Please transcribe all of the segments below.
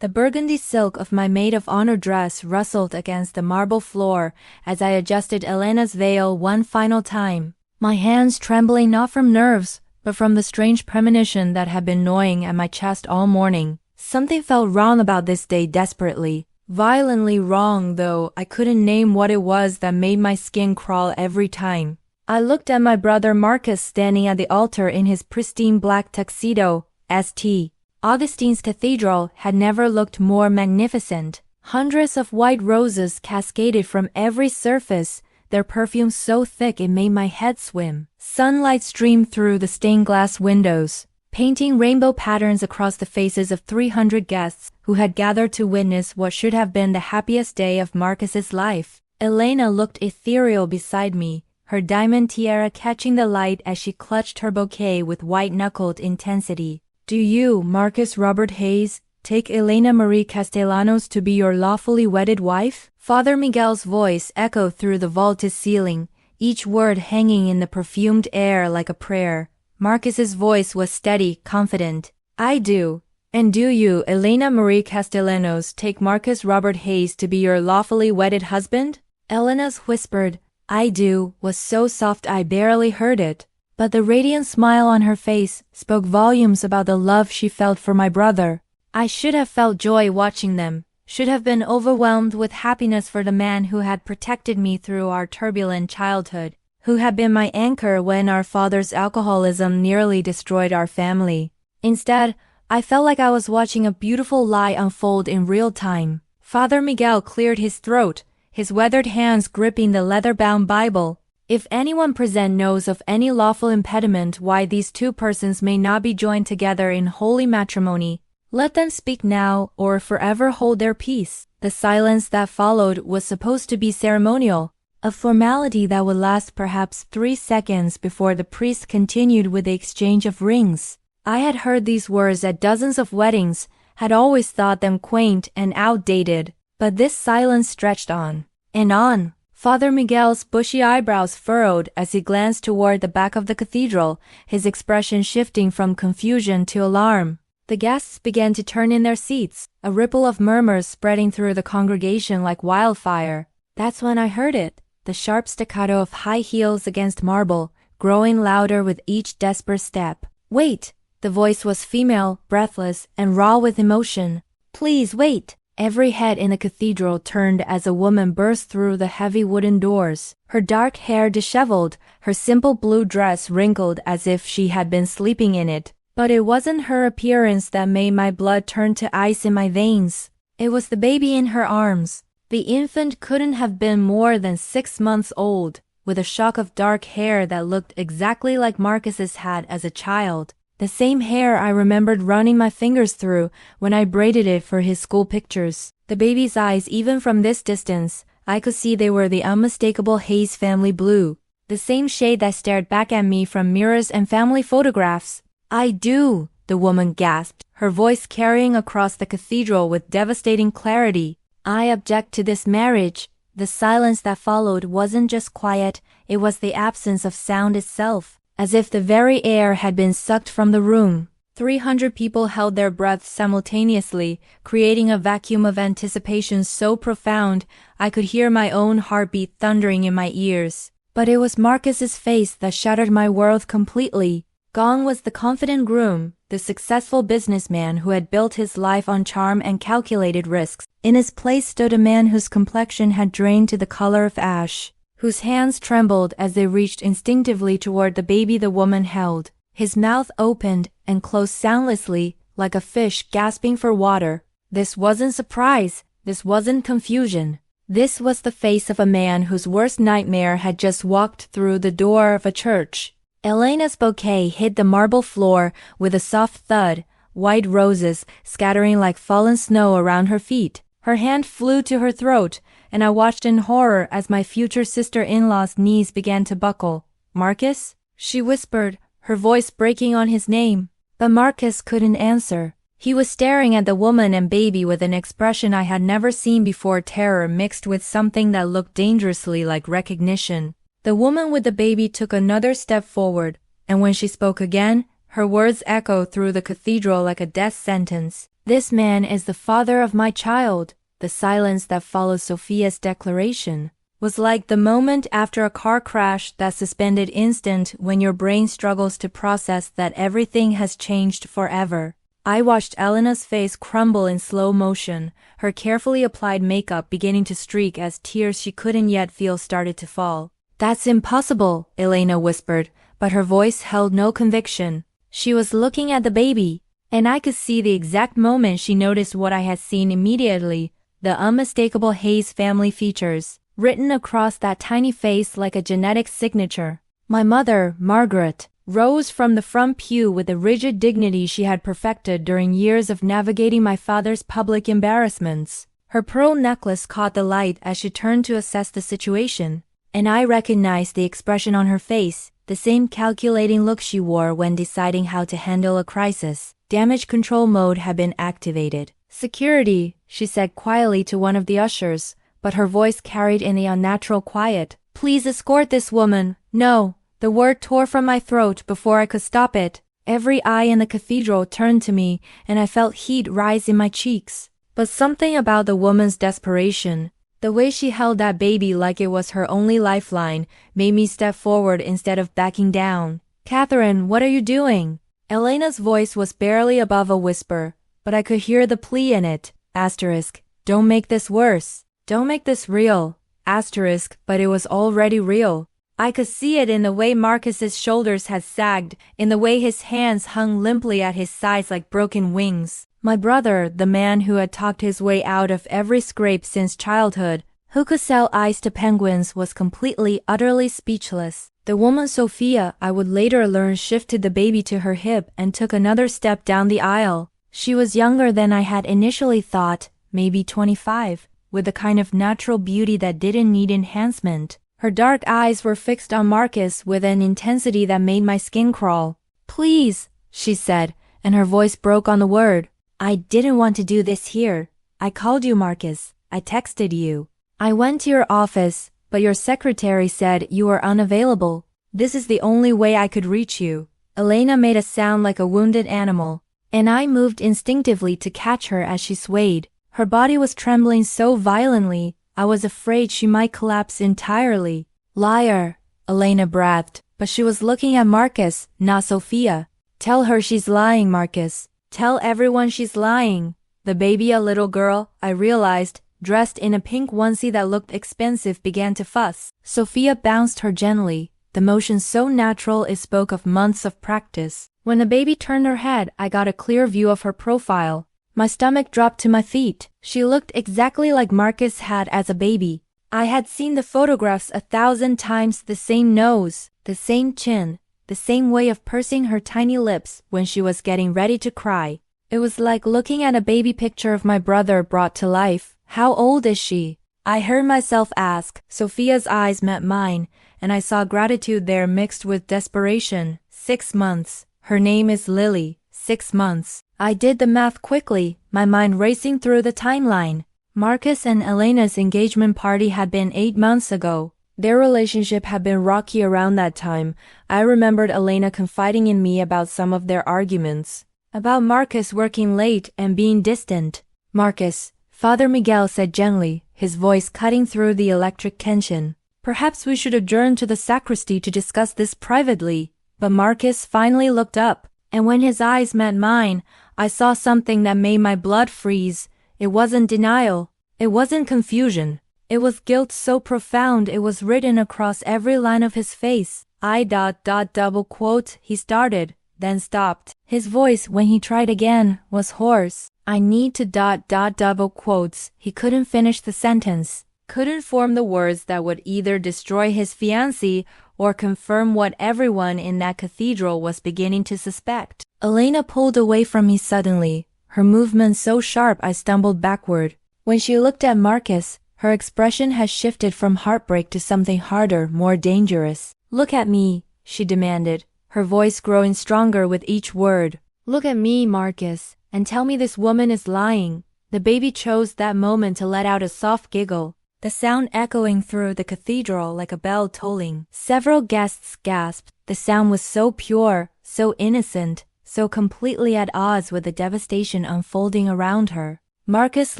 The burgundy silk of my maid of honor dress rustled against the marble floor as I adjusted Elena's veil one final time, my hands trembling not from nerves, but from the strange premonition that had been gnawing at my chest all morning. Something felt wrong about this day desperately. Violently wrong, though I couldn't name what it was that made my skin crawl every time. I looked at my brother Marcus standing at the altar in his pristine black tuxedo. St. Augustine's Cathedral had never looked more magnificent. Hundreds of white roses cascaded from every surface, their perfume so thick it made my head swim. Sunlight streamed through the stained glass windows, painting rainbow patterns across the faces of 300 guests who had gathered to witness what should have been the happiest day of Marcus's life. Elena looked ethereal beside me, her diamond tiara catching the light as she clutched her bouquet with white-knuckled intensity. Do you, Marcus Robert Hayes, take Elena Marie Castellanos to be your lawfully wedded wife? Father Miguel's voice echoed through the vaulted ceiling, each word hanging in the perfumed air like a prayer. Marcus's voice was steady, confident. I do. And do you, Elena Marie Castellanos, take Marcus Robert Hayes to be your lawfully wedded husband? Elena's whispered, I do, was so soft I barely heard it. But the radiant smile on her face spoke volumes about the love she felt for my brother. I should have felt joy watching them, should have been overwhelmed with happiness for the man who had protected me through our turbulent childhood, who had been my anchor when our father's alcoholism nearly destroyed our family. Instead, I felt like I was watching a beautiful lie unfold in real time. Father Miguel cleared his throat, his weathered hands gripping the leather-bound Bible. If anyone present knows of any lawful impediment why these two persons may not be joined together in holy matrimony, let them speak now or forever hold their peace. The silence that followed was supposed to be ceremonial, a formality that would last perhaps 3 seconds before the priest continued with the exchange of rings. I had heard these words at dozens of weddings, had always thought them quaint and outdated, but this silence stretched on and on. Father Miguel's bushy eyebrows furrowed as he glanced toward the back of the cathedral, his expression shifting from confusion to alarm. The guests began to turn in their seats, a ripple of murmurs spreading through the congregation like wildfire. That's when I heard it, the sharp staccato of high heels against marble, growing louder with each desperate step. Wait! The voice was female, breathless, and raw with emotion. Please wait! Every head in the cathedral turned as a woman burst through the heavy wooden doors, her dark hair disheveled, her simple blue dress wrinkled as if she had been sleeping in it. But it wasn't her appearance that made my blood turn to ice in my veins. It was the baby in her arms. The infant couldn't have been more than 6 months old, with a shock of dark hair that looked exactly like Marcus's had as a child. The same hair I remembered running my fingers through when I braided it for his school pictures. The baby's eyes, even from this distance, I could see they were the unmistakable Hayes family blue, the same shade that stared back at me from mirrors and family photographs. I do, the woman gasped, her voice carrying across the cathedral with devastating clarity. I object to this marriage. The silence that followed wasn't just quiet, it was the absence of sound itself. As if the very air had been sucked from the room. 300 people held their breaths simultaneously, creating a vacuum of anticipation so profound I could hear my own heartbeat thundering in my ears. But it was Marcus's face that shattered my world completely. Gone was the confident groom, the successful businessman who had built his life on charm and calculated risks. In his place stood a man whose complexion had drained to the color of ash, whose hands trembled as they reached instinctively toward the baby the woman held. His mouth opened and closed soundlessly, like a fish gasping for water. This wasn't surprise. This wasn't confusion. This was the face of a man whose worst nightmare had just walked through the door of a church. Elena's bouquet hit the marble floor with a soft thud, white roses scattering like fallen snow around her feet. Her hand flew to her throat, and I watched in horror as my future sister-in-law's knees began to buckle. Marcus? She whispered, her voice breaking on his name. But Marcus couldn't answer. He was staring at the woman and baby with an expression I had never seen before, terror mixed with something that looked dangerously like recognition. The woman with the baby took another step forward, and when she spoke again, her words echoed through the cathedral like a death sentence. This man is the father of my child. The silence that followed Sophia's declaration was like the moment after a car crash, that suspended instant when your brain struggles to process that everything has changed forever. I watched Elena's face crumble in slow motion, her carefully applied makeup beginning to streak as tears she couldn't yet feel started to fall. That's impossible, Elena whispered, but her voice held no conviction. She was looking at the baby, and I could see the exact moment she noticed what I had seen immediately, the unmistakable Hayes family features written across that tiny face like a genetic signature. My mother, Margaret, rose from the front pew with the rigid dignity she had perfected during years of navigating my father's public embarrassments. Her pearl necklace caught the light as she turned to assess the situation, and I recognized the expression on her face, the same calculating look she wore when deciding how to handle a crisis. Damage control mode had been activated. "Security," she said quietly to one of the ushers, but her voice carried in the unnatural quiet. "Please escort this woman." No, the word tore from my throat before I could stop it. Every eye in the cathedral turned to me, and I felt heat rise in my cheeks. But something about the woman's desperation, the way she held that baby like it was her only lifeline, made me step forward instead of backing down. "Catherine, what are you doing?" Elena's voice was barely above a whisper, but I could hear the plea in it. Asterisk, don't make this worse. Don't make this real. Asterisk, but it was already real. I could see it in the way Marcus's shoulders had sagged, in the way his hands hung limply at his sides like broken wings. My brother, the man who had talked his way out of every scrape since childhood, who could sell ice to penguins, was completely, utterly speechless. The woman Sophia, I would later learn, shifted the baby to her hip and took another step down the aisle. She was younger than I had initially thought, maybe 25, with the kind of natural beauty that didn't need enhancement. Her dark eyes were fixed on Marcus with an intensity that made my skin crawl. "Please," she said, and her voice broke on the word. "I didn't want to do this here. I called you, Marcus. I texted you. I went to your office, but your secretary said you were unavailable. This is the only way I could reach you." Elena made a sound like a wounded animal, and I moved instinctively to catch her as she swayed. Her body was trembling so violently, I was afraid she might collapse entirely. "Liar," Elena breathed, but she was looking at Marcus, not Sophia. "Tell her she's lying, Marcus. Tell everyone she's lying." The baby, a little girl, I realized, dressed in a pink onesie that looked expensive, began to fuss. Sophia bounced her gently, the motion so natural it spoke of months of practice. When the baby turned her head, I got a clear view of her profile. My stomach dropped to my feet. She looked exactly like Marcus had as a baby. I had seen the photographs 1,000 times, the same nose, the same chin, the same way of pursing her tiny lips when she was getting ready to cry. It was like looking at a baby picture of my brother brought to life. "How old is she?" I heard myself ask. Sophia's eyes met mine, and I saw gratitude there mixed with desperation. 6 months. Her name is Lily. 6 months. I did the math quickly, my mind racing through the timeline. Marcus and Elena's engagement party had been 8 months ago. Their relationship had been rocky around that time. I remembered Elena confiding in me about some of their arguments, about Marcus working late and being distant. "Marcus," Father Miguel said gently, his voice cutting through the electric tension. "Perhaps we should adjourn to the sacristy to discuss this privately." But Marcus finally looked up, and when his eyes met mine, I saw something that made my blood freeze. It wasn't denial. It wasn't confusion. It was guilt so profound it was written across every line of his face. Double quote, he started, then stopped. His voice, when he tried again, was hoarse. "I need to double quotes." He couldn't finish the sentence, couldn't form the words that would either destroy his fiancée or confirm what everyone in that cathedral was beginning to suspect. Elena pulled away from me suddenly, her movement so sharp I stumbled backward. When she looked at Marcus, her expression had shifted from heartbreak to something harder, more dangerous. "Look at me," she demanded, her voice growing stronger with each word. "Look at me, Marcus, and tell me this woman is lying." The baby chose that moment to let out a soft giggle, the sound echoing through the cathedral like a bell tolling. Several guests gasped. The sound was so pure, so innocent, so completely at odds with the devastation unfolding around her. Marcus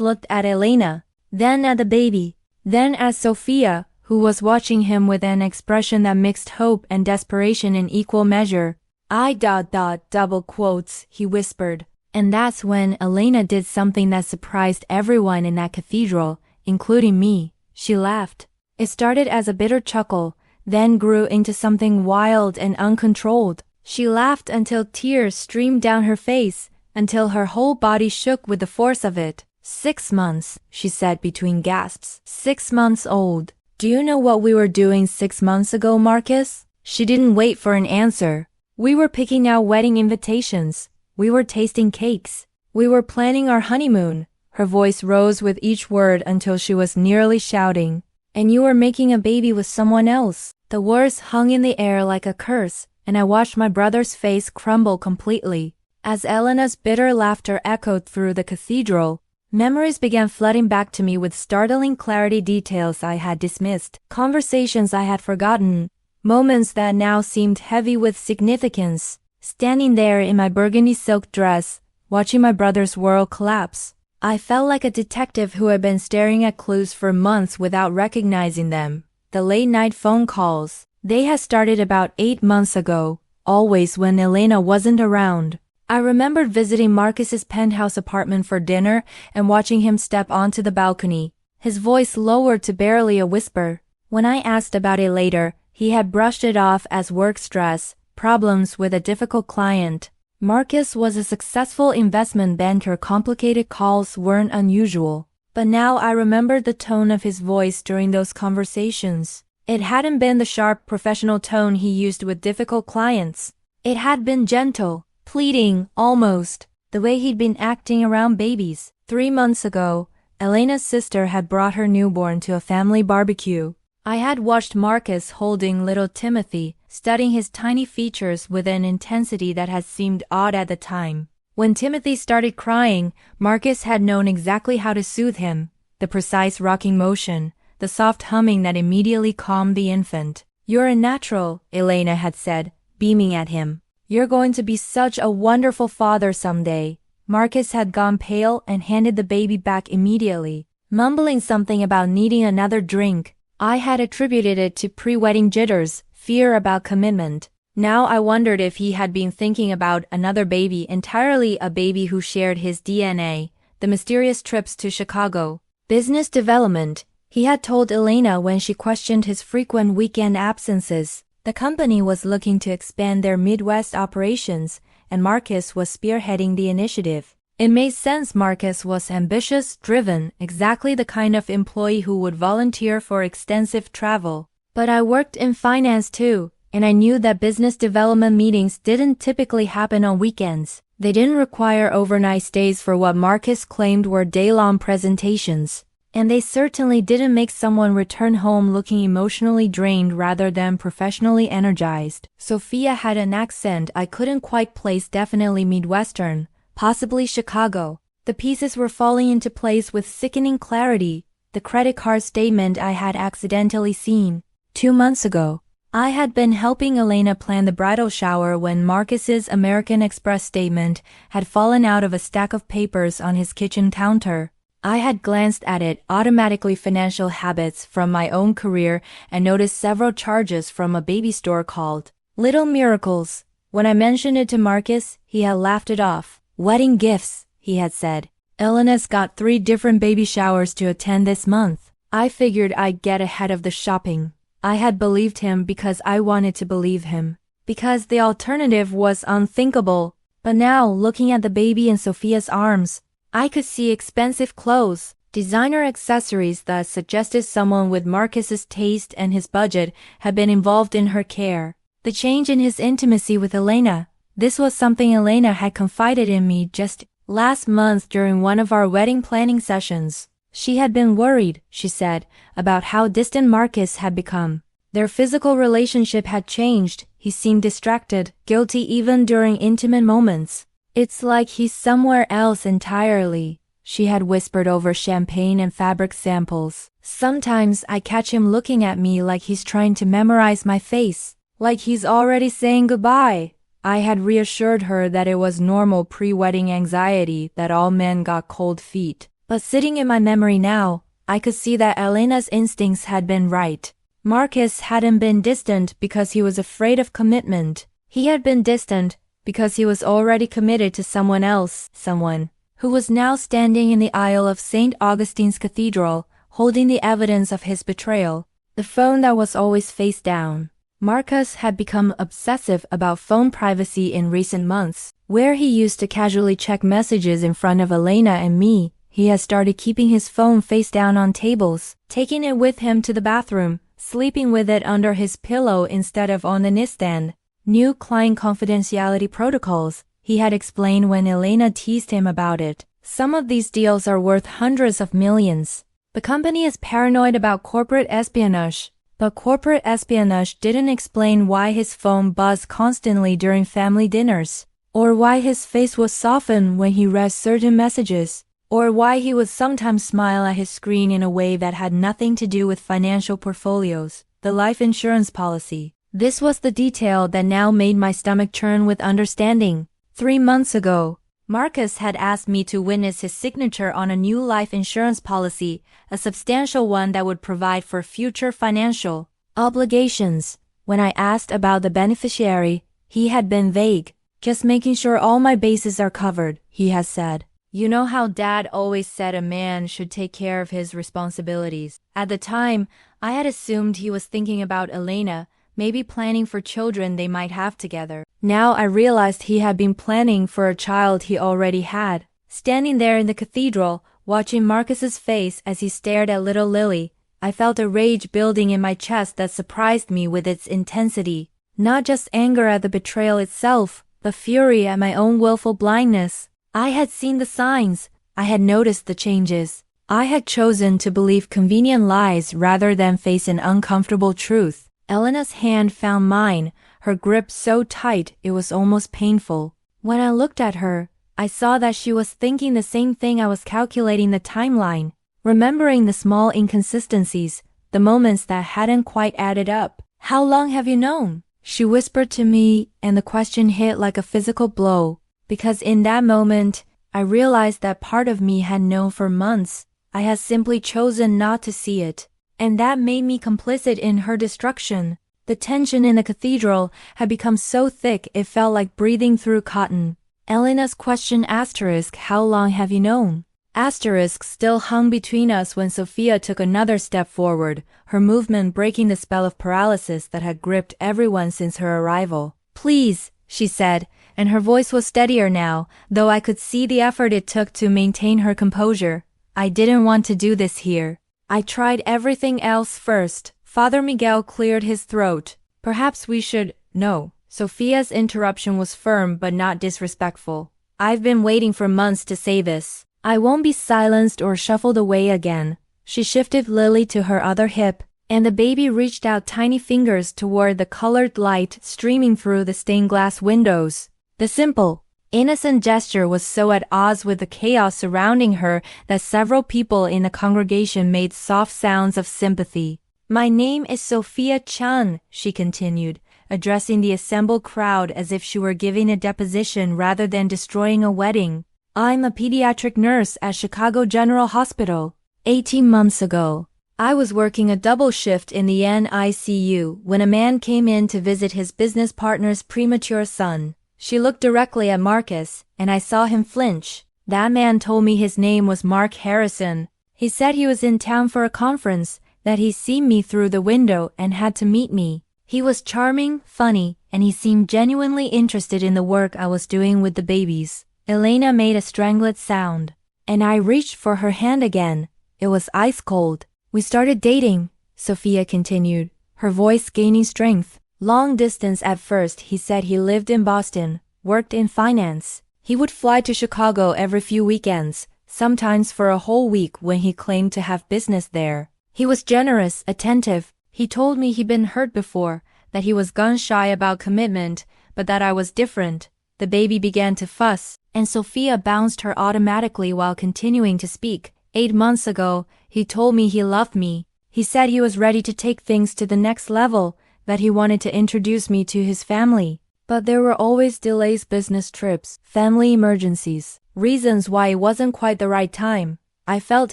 looked at Elena, then at the baby, then at Sophia, who was watching him with an expression that mixed hope and desperation in equal measure. Double quotes, he whispered. And that's when Elena did something that surprised everyone in that cathedral, including me. She laughed. It started as a bitter chuckle, then grew into something wild and uncontrolled. She laughed until tears streamed down her face, until her whole body shook with the force of it. 6 months, she said between gasps. 6 months old. Do you know what we were doing 6 months ago, Marcus? She didn't wait for an answer. We were picking out wedding invitations. We were tasting cakes. We were planning our honeymoon. Her voice rose with each word until she was nearly shouting. And you were making a baby with someone else. The words hung in the air like a curse, and I watched my brother's face crumble completely. As Elena's bitter laughter echoed through the cathedral, memories began flooding back to me with startling clarity, details I had dismissed, conversations I had forgotten, moments that now seemed heavy with significance. Standing there in my burgundy silk dress, watching my brother's world collapse, I felt like a detective who had been staring at clues for months without recognizing them. The late-night phone calls, they had started about 8 months ago, always when Elena wasn't around. I remembered visiting Marcus's penthouse apartment for dinner and watching him step onto the balcony, his voice lowered to barely a whisper. When I asked about it later, he had brushed it off as work stress, problems with a difficult client. Marcus was a successful investment banker. Complicated calls weren't unusual. But now I remembered the tone of his voice during those conversations. It hadn't been the sharp professional tone he used with difficult clients. It had been gentle, pleading, almost, the way he'd been acting around babies. 3 months ago, Elena's sister had brought her newborn to a family barbecue. I had watched Marcus holding little Timothy, studying his tiny features with an intensity that had seemed odd at the time. When Timothy started crying, Marcus had known exactly how to soothe him, the precise rocking motion, the soft humming that immediately calmed the infant. "You're a natural," Elena had said, beaming at him. "You're going to be such a wonderful father someday." Marcus had gone pale and handed the baby back immediately, mumbling something about needing another drink. I had attributed it to pre-wedding jitters, fear about commitment. Now I wondered if he had been thinking about another baby, entirely a baby who shared his DNA, the mysterious trips to Chicago. Business development, he had told Elena when she questioned his frequent weekend absences. The company was looking to expand their Midwest operations, and Marcus was spearheading the initiative. It made sense. Marcus was ambitious, driven, exactly the kind of employee who would volunteer for extensive travel. But I worked in finance too, and I knew that business development meetings didn't typically happen on weekends. They didn't require overnight stays for what Marcus claimed were day-long presentations. And they certainly didn't make someone return home looking emotionally drained rather than professionally energized. Sophia had an accent I couldn't quite place, definitely Midwestern, possibly Chicago. The pieces were falling into place with sickening clarity. The credit card statement I had accidentally seen 2 months ago. I had been helping Elena plan the bridal shower when Marcus's American Express statement had fallen out of a stack of papers on his kitchen counter. I had glanced at it, automatically financial habits from my own career, and noticed several charges from a baby store called Little Miracles. When I mentioned it to Marcus, he had laughed it off. "Wedding gifts," he had said. "Elena's got 3 different baby showers to attend this month." I figured I'd get ahead of the shopping. I had believed him because I wanted to believe him, because the alternative was unthinkable. But now, looking at the baby in Sophia's arms, I could see expensive clothes, designer accessories that suggested someone with Marcus's taste and his budget had been involved in her care. The change in his intimacy with Elena, this was something Elena had confided in me just last month during one of our wedding planning sessions. She had been worried, she said, about how distant Marcus had become. Their physical relationship had changed. He seemed distracted, guilty even during intimate moments. "It's like he's somewhere else entirely," she had whispered over champagne and fabric samples. "Sometimes I catch him looking at me like he's trying to memorize my face, like he's already saying goodbye." I had reassured her that it was normal pre-wedding anxiety, that all men got cold feet. But sitting in my memory now, I could see that Elena's instincts had been right. Marcus hadn't been distant because he was afraid of commitment. He had been distant because he was already committed to someone else, someone who was now standing in the aisle of St. Augustine's Cathedral, holding the evidence of his betrayal, the phone that was always face down. Marcus had become obsessive about phone privacy in recent months. Where he used to casually check messages in front of Elena and me, he has started keeping his phone face down on tables, taking it with him to the bathroom, sleeping with it under his pillow instead of on the nightstand. New client confidentiality protocols, he had explained when Elena teased him about it. Some of these deals are worth hundreds of millions. The company is paranoid about corporate espionage, but corporate espionage didn't explain why his phone buzzed constantly during family dinners, or why his face was softened when he read certain messages, or why he would sometimes smile at his screen in a way that had nothing to do with financial portfolios, the life insurance policy. This was the detail that now made my stomach churn with understanding. 3 months ago, Marcus had asked me to witness his signature on a new life insurance policy, a substantial one that would provide for future financial obligations. When I asked about the beneficiary, he had been vague. Just making sure all my bases are covered, he has said. You know how Dad always said a man should take care of his responsibilities. At the time, I had assumed he was thinking about Elena, maybe planning for children they might have together. Now I realized he had been planning for a child he already had. Standing there in the cathedral, watching Marcus's face as he stared at little Lily, I felt a rage building in my chest that surprised me with its intensity. Not just anger at the betrayal itself, but fury at my own willful blindness. I had seen the signs. I had noticed the changes. I had chosen to believe convenient lies rather than face an uncomfortable truth. Elena's hand found mine, her grip so tight it was almost painful. When I looked at her, I saw that she was thinking the same thing. I was calculating the timeline, remembering the small inconsistencies, the moments that hadn't quite added up. How long have you known? She whispered to me, and the question hit like a physical blow, because in that moment, I realized that part of me had known for months. I had simply chosen not to see it. And that made me complicit in her destruction. The tension in the cathedral had become so thick it felt like breathing through cotton. Elena's question asterisk, how long have you known? Asterisk still hung between us when Sophia took another step forward, her movement breaking the spell of paralysis that had gripped everyone since her arrival. Please, she said, and her voice was steadier now, though I could see the effort it took to maintain her composure. I didn't want to do this here. I tried everything else first. Father Miguel cleared his throat. Perhaps we should— No. Sophia's interruption was firm but not disrespectful. I've been waiting for months to say this. I won't be silenced or shuffled away again. She shifted Lily to her other hip, and the baby reached out tiny fingers toward the colored light streaming through the stained glass windows. The simple, innocent gesture was so at odds with the chaos surrounding her that several people in the congregation made soft sounds of sympathy. My name is Sophia Chan, she continued, addressing the assembled crowd as if she were giving a deposition rather than destroying a wedding. I'm a pediatric nurse at Chicago General Hospital. 18 months ago, I was working a double shift in the NICU when a man came in to visit his business partner's premature son. She looked directly at Marcus, and I saw him flinch. That man told me his name was Mark Harrison. He said he was in town for a conference, that he'd seen me through the window and had to meet me. He was charming, funny, and he seemed genuinely interested in the work I was doing with the babies. Elena made a strangled sound, and I reached for her hand again. It was ice cold. We started dating, Sophia continued, her voice gaining strength. Long distance at first. He said he lived in Boston, worked in finance. He would fly to Chicago every few weekends, sometimes for a whole week when he claimed to have business there. He was generous, attentive. He told me he'd been hurt before, that he was gun-shy about commitment, but that I was different. The baby began to fuss, and Sophia bounced her automatically while continuing to speak. 8 months ago, he told me he loved me. He said he was ready to take things to the next level, that he wanted to introduce me to his family. But there were always delays, business trips, family emergencies, reasons why it wasn't quite the right time. I felt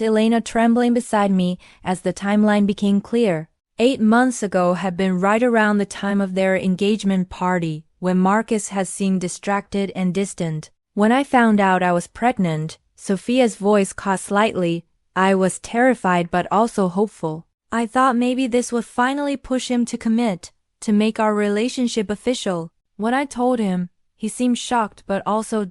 Elena trembling beside me as the timeline became clear. 8 months ago had been right around the time of their engagement party, when Marcus had seemed distracted and distant. When I found out I was pregnant, Sophia's voice caught slightly. I was terrified but also hopeful. I thought maybe this would finally push him to commit, to make our relationship official. When I told him, he seemed shocked but also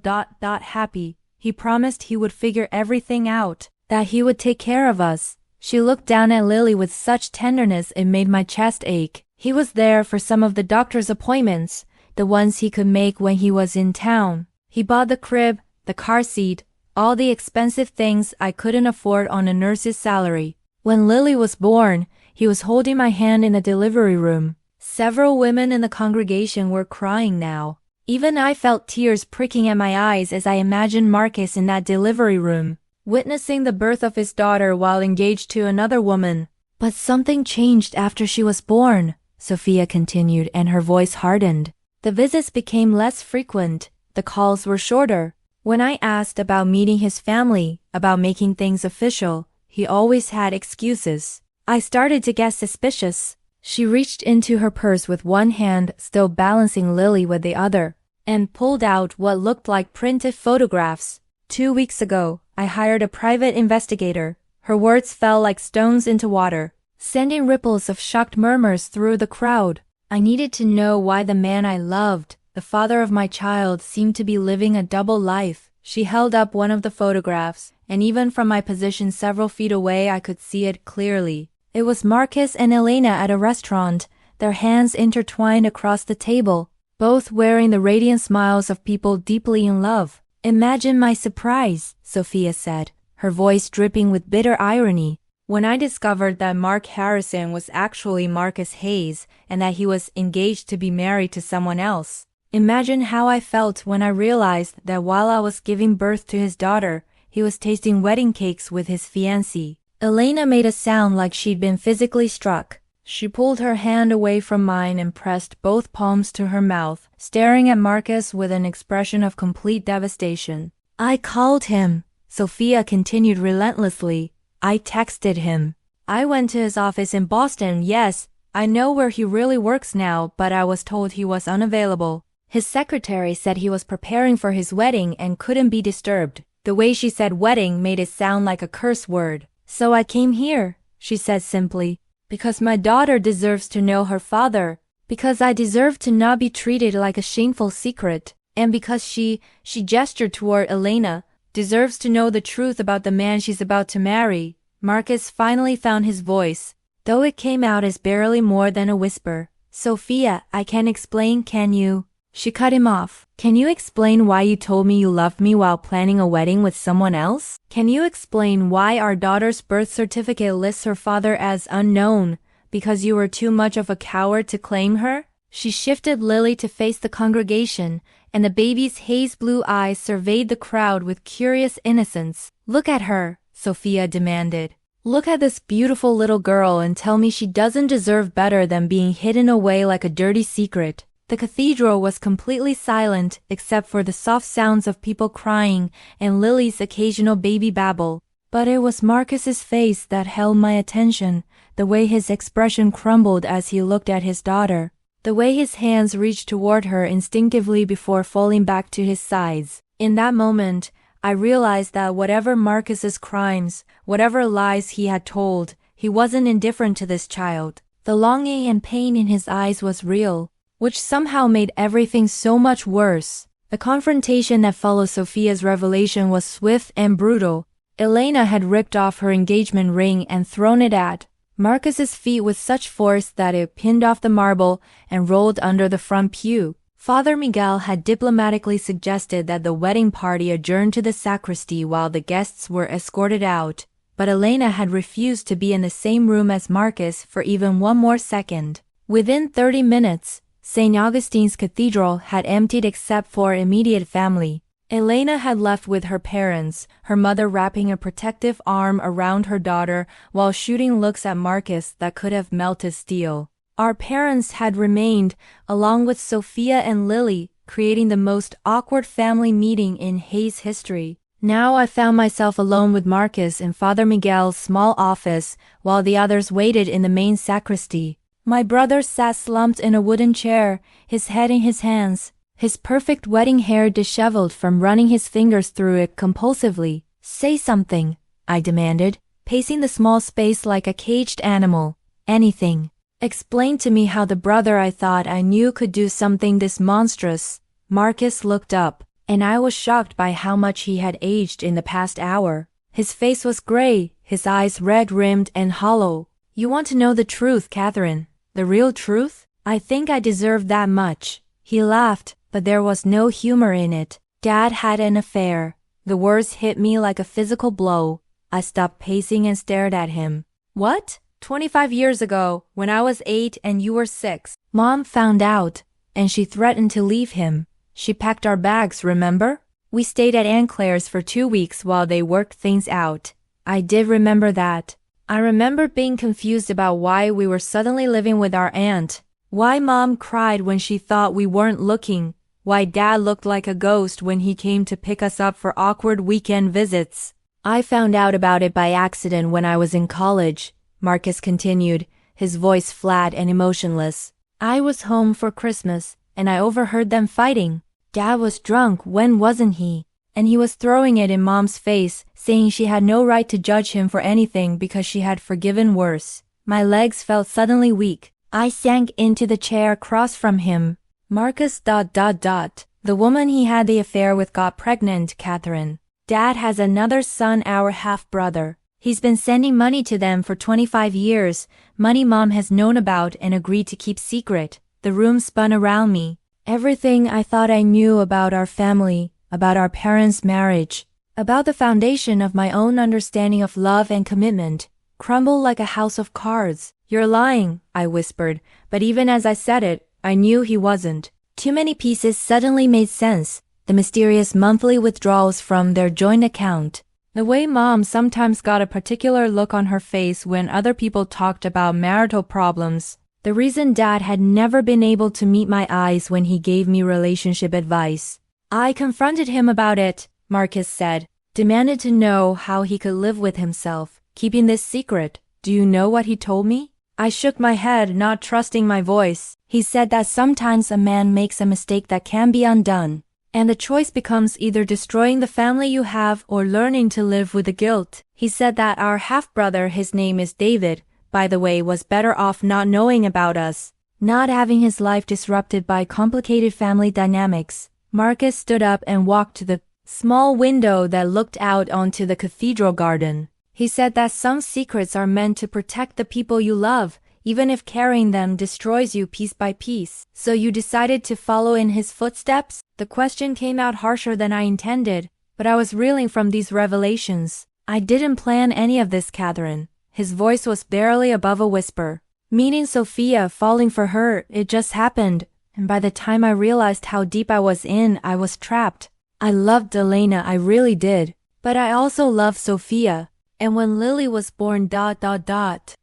happy. He promised he would figure everything out, that he would take care of us. She looked down at Lily with such tenderness it made my chest ache. He was there for some of the doctor's appointments, the ones he could make when he was in town. He bought the crib, the car seat, all the expensive things I couldn't afford on a nurse's salary. When Lily was born, he was holding my hand in the delivery room. Several women in the congregation were crying now. Even I felt tears pricking at my eyes as I imagined Marcus in that delivery room, witnessing the birth of his daughter while engaged to another woman. But something changed after she was born, Sophia continued, and her voice hardened. The visits became less frequent, the calls were shorter. When I asked about meeting his family, about making things official, he always had excuses. I started to get suspicious. She reached into her purse with one hand, still balancing Lily with the other, and pulled out what looked like printed photographs. 2 weeks ago, I hired a private investigator. Her words fell like stones into water, sending ripples of shocked murmurs through the crowd. I needed to know why the man I loved, the father of my child, seemed to be living a double life. She held up one of the photographs, and even from my position several feet away I could see it clearly. It was Marcus and Elena at a restaurant, their hands intertwined across the table, both wearing the radiant smiles of people deeply in love. Imagine my surprise, Sophia said, her voice dripping with bitter irony, when I discovered that Mark Harrison was actually Marcus Hayes and that he was engaged to be married to someone else. Imagine how I felt when I realized that while I was giving birth to his daughter, he was tasting wedding cakes with his fiancée. Elena made a sound like she'd been physically struck. She pulled her hand away from mine and pressed both palms to her mouth, staring at Marcus with an expression of complete devastation. I called him, Sophia continued relentlessly. I texted him. I went to his office in Boston. Yes, I know where he really works now, but I was told he was unavailable. His secretary said he was preparing for his wedding and couldn't be disturbed. The way she said wedding made it sound like a curse word. So I came here, she said simply, because my daughter deserves to know her father, because I deserve to not be treated like a shameful secret, and because she gestured toward Elena, deserves to know the truth about the man she's about to marry. Marcus finally found his voice, though it came out as barely more than a whisper. Sophia, I can't explain, can you? She cut him off. Can you explain why you told me you loved me while planning a wedding with someone else? Can you explain why our daughter's birth certificate lists her father as unknown, because you were too much of a coward to claim her? She shifted Lily to face the congregation, and the baby's haze blue eyes surveyed the crowd with curious innocence. Look at her, Sophia demanded. Look at this beautiful little girl and tell me she doesn't deserve better than being hidden away like a dirty secret. The cathedral was completely silent except for the soft sounds of people crying and Lily's occasional baby babble. But it was Marcus's face that held my attention, the way his expression crumbled as he looked at his daughter, the way his hands reached toward her instinctively before falling back to his sides. In that moment, I realized that whatever Marcus's crimes, whatever lies he had told, he wasn't indifferent to this child. The longing and pain in his eyes was real, which somehow made everything so much worse. The confrontation that followed Sophia's revelation was swift and brutal. Elena had ripped off her engagement ring and thrown it at Marcus's feet with such force that it pinned off the marble and rolled under the front pew. Father Miguel had diplomatically suggested that the wedding party adjourn to the sacristy while the guests were escorted out, but Elena had refused to be in the same room as Marcus for even one more second. Within 30 minutes, St. Augustine's Cathedral had emptied except for immediate family. Elena had left with her parents, her mother wrapping a protective arm around her daughter while shooting looks at Marcus that could have melted steel. Our parents had remained, along with Sophia and Lily, creating the most awkward family meeting in Hayes history. Now I found myself alone with Marcus in Father Miguel's small office, while the others waited in the main sacristy. My brother sat slumped in a wooden chair, his head in his hands, his perfect wedding hair disheveled from running his fingers through it compulsively. "Say something," I demanded, pacing the small space like a caged animal. "Anything. Explain to me how the brother I thought I knew could do something this monstrous." Marcus looked up, and I was shocked by how much he had aged in the past hour. His face was gray, his eyes red-rimmed and hollow. "You want to know the truth, Catherine? The real truth? I think I deserve that much." He laughed, but there was no humor in it. "Dad had an affair." The words hit me like a physical blow. I stopped pacing and stared at him. "What? 25 years ago, when I was 8 and you were 6. Mom found out, and she threatened to leave him. She packed our bags, remember? We stayed at Aunt Claire's for 2 weeks while they worked things out." I did remember that. I remember being confused about why we were suddenly living with our aunt, why Mom cried when she thought we weren't looking, why Dad looked like a ghost when he came to pick us up for awkward weekend visits. "I found out about it by accident when I was in college," Marcus continued, his voice flat and emotionless. "I was home for Christmas, and I overheard them fighting. Dad was drunk, when wasn't he? And he was throwing it in Mom's face, saying she had no right to judge him for anything because she had forgiven worse." My legs felt suddenly weak. I sank into the chair across from him. "Marcus ... The woman he had the affair with got pregnant, Catherine. Dad has another son, our half-brother. He's been sending money to them for 25 years, money Mom has known about and agreed to keep secret." The room spun around me. Everything I thought I knew about our family, about our parents' marriage, about the foundation of my own understanding of love and commitment, crumbled like a house of cards. "You're lying," I whispered, but even as I said it, I knew he wasn't. Too many pieces suddenly made sense. The mysterious monthly withdrawals from their joint account. The way Mom sometimes got a particular look on her face when other people talked about marital problems. The reason Dad had never been able to meet my eyes when he gave me relationship advice. "I confronted him about it," Marcus said, demanded to know how he could live with himself, keeping this secret. "Do you know what he told me?" I shook my head, not trusting my voice. "He said that sometimes a man makes a mistake that can be undone, and the choice becomes either destroying the family you have or learning to live with the guilt. He said that our half-brother, his name is David, by the way, was better off not knowing about us, not having his life disrupted by complicated family dynamics." Marcus stood up and walked to the small window that looked out onto the cathedral garden. "He said that some secrets are meant to protect the people you love, even if carrying them destroys you piece by piece. So you decided to follow in his footsteps?" The question came out harsher than I intended, but I was reeling from these revelations. "I didn't plan any of this, Catherine." His voice was barely above a whisper. "Meeting Sophia, falling for her, it just happened, and by the time I realized how deep I was in, I was trapped. I loved Elena, I really did. But I also loved Sophia. And when Lily was born ...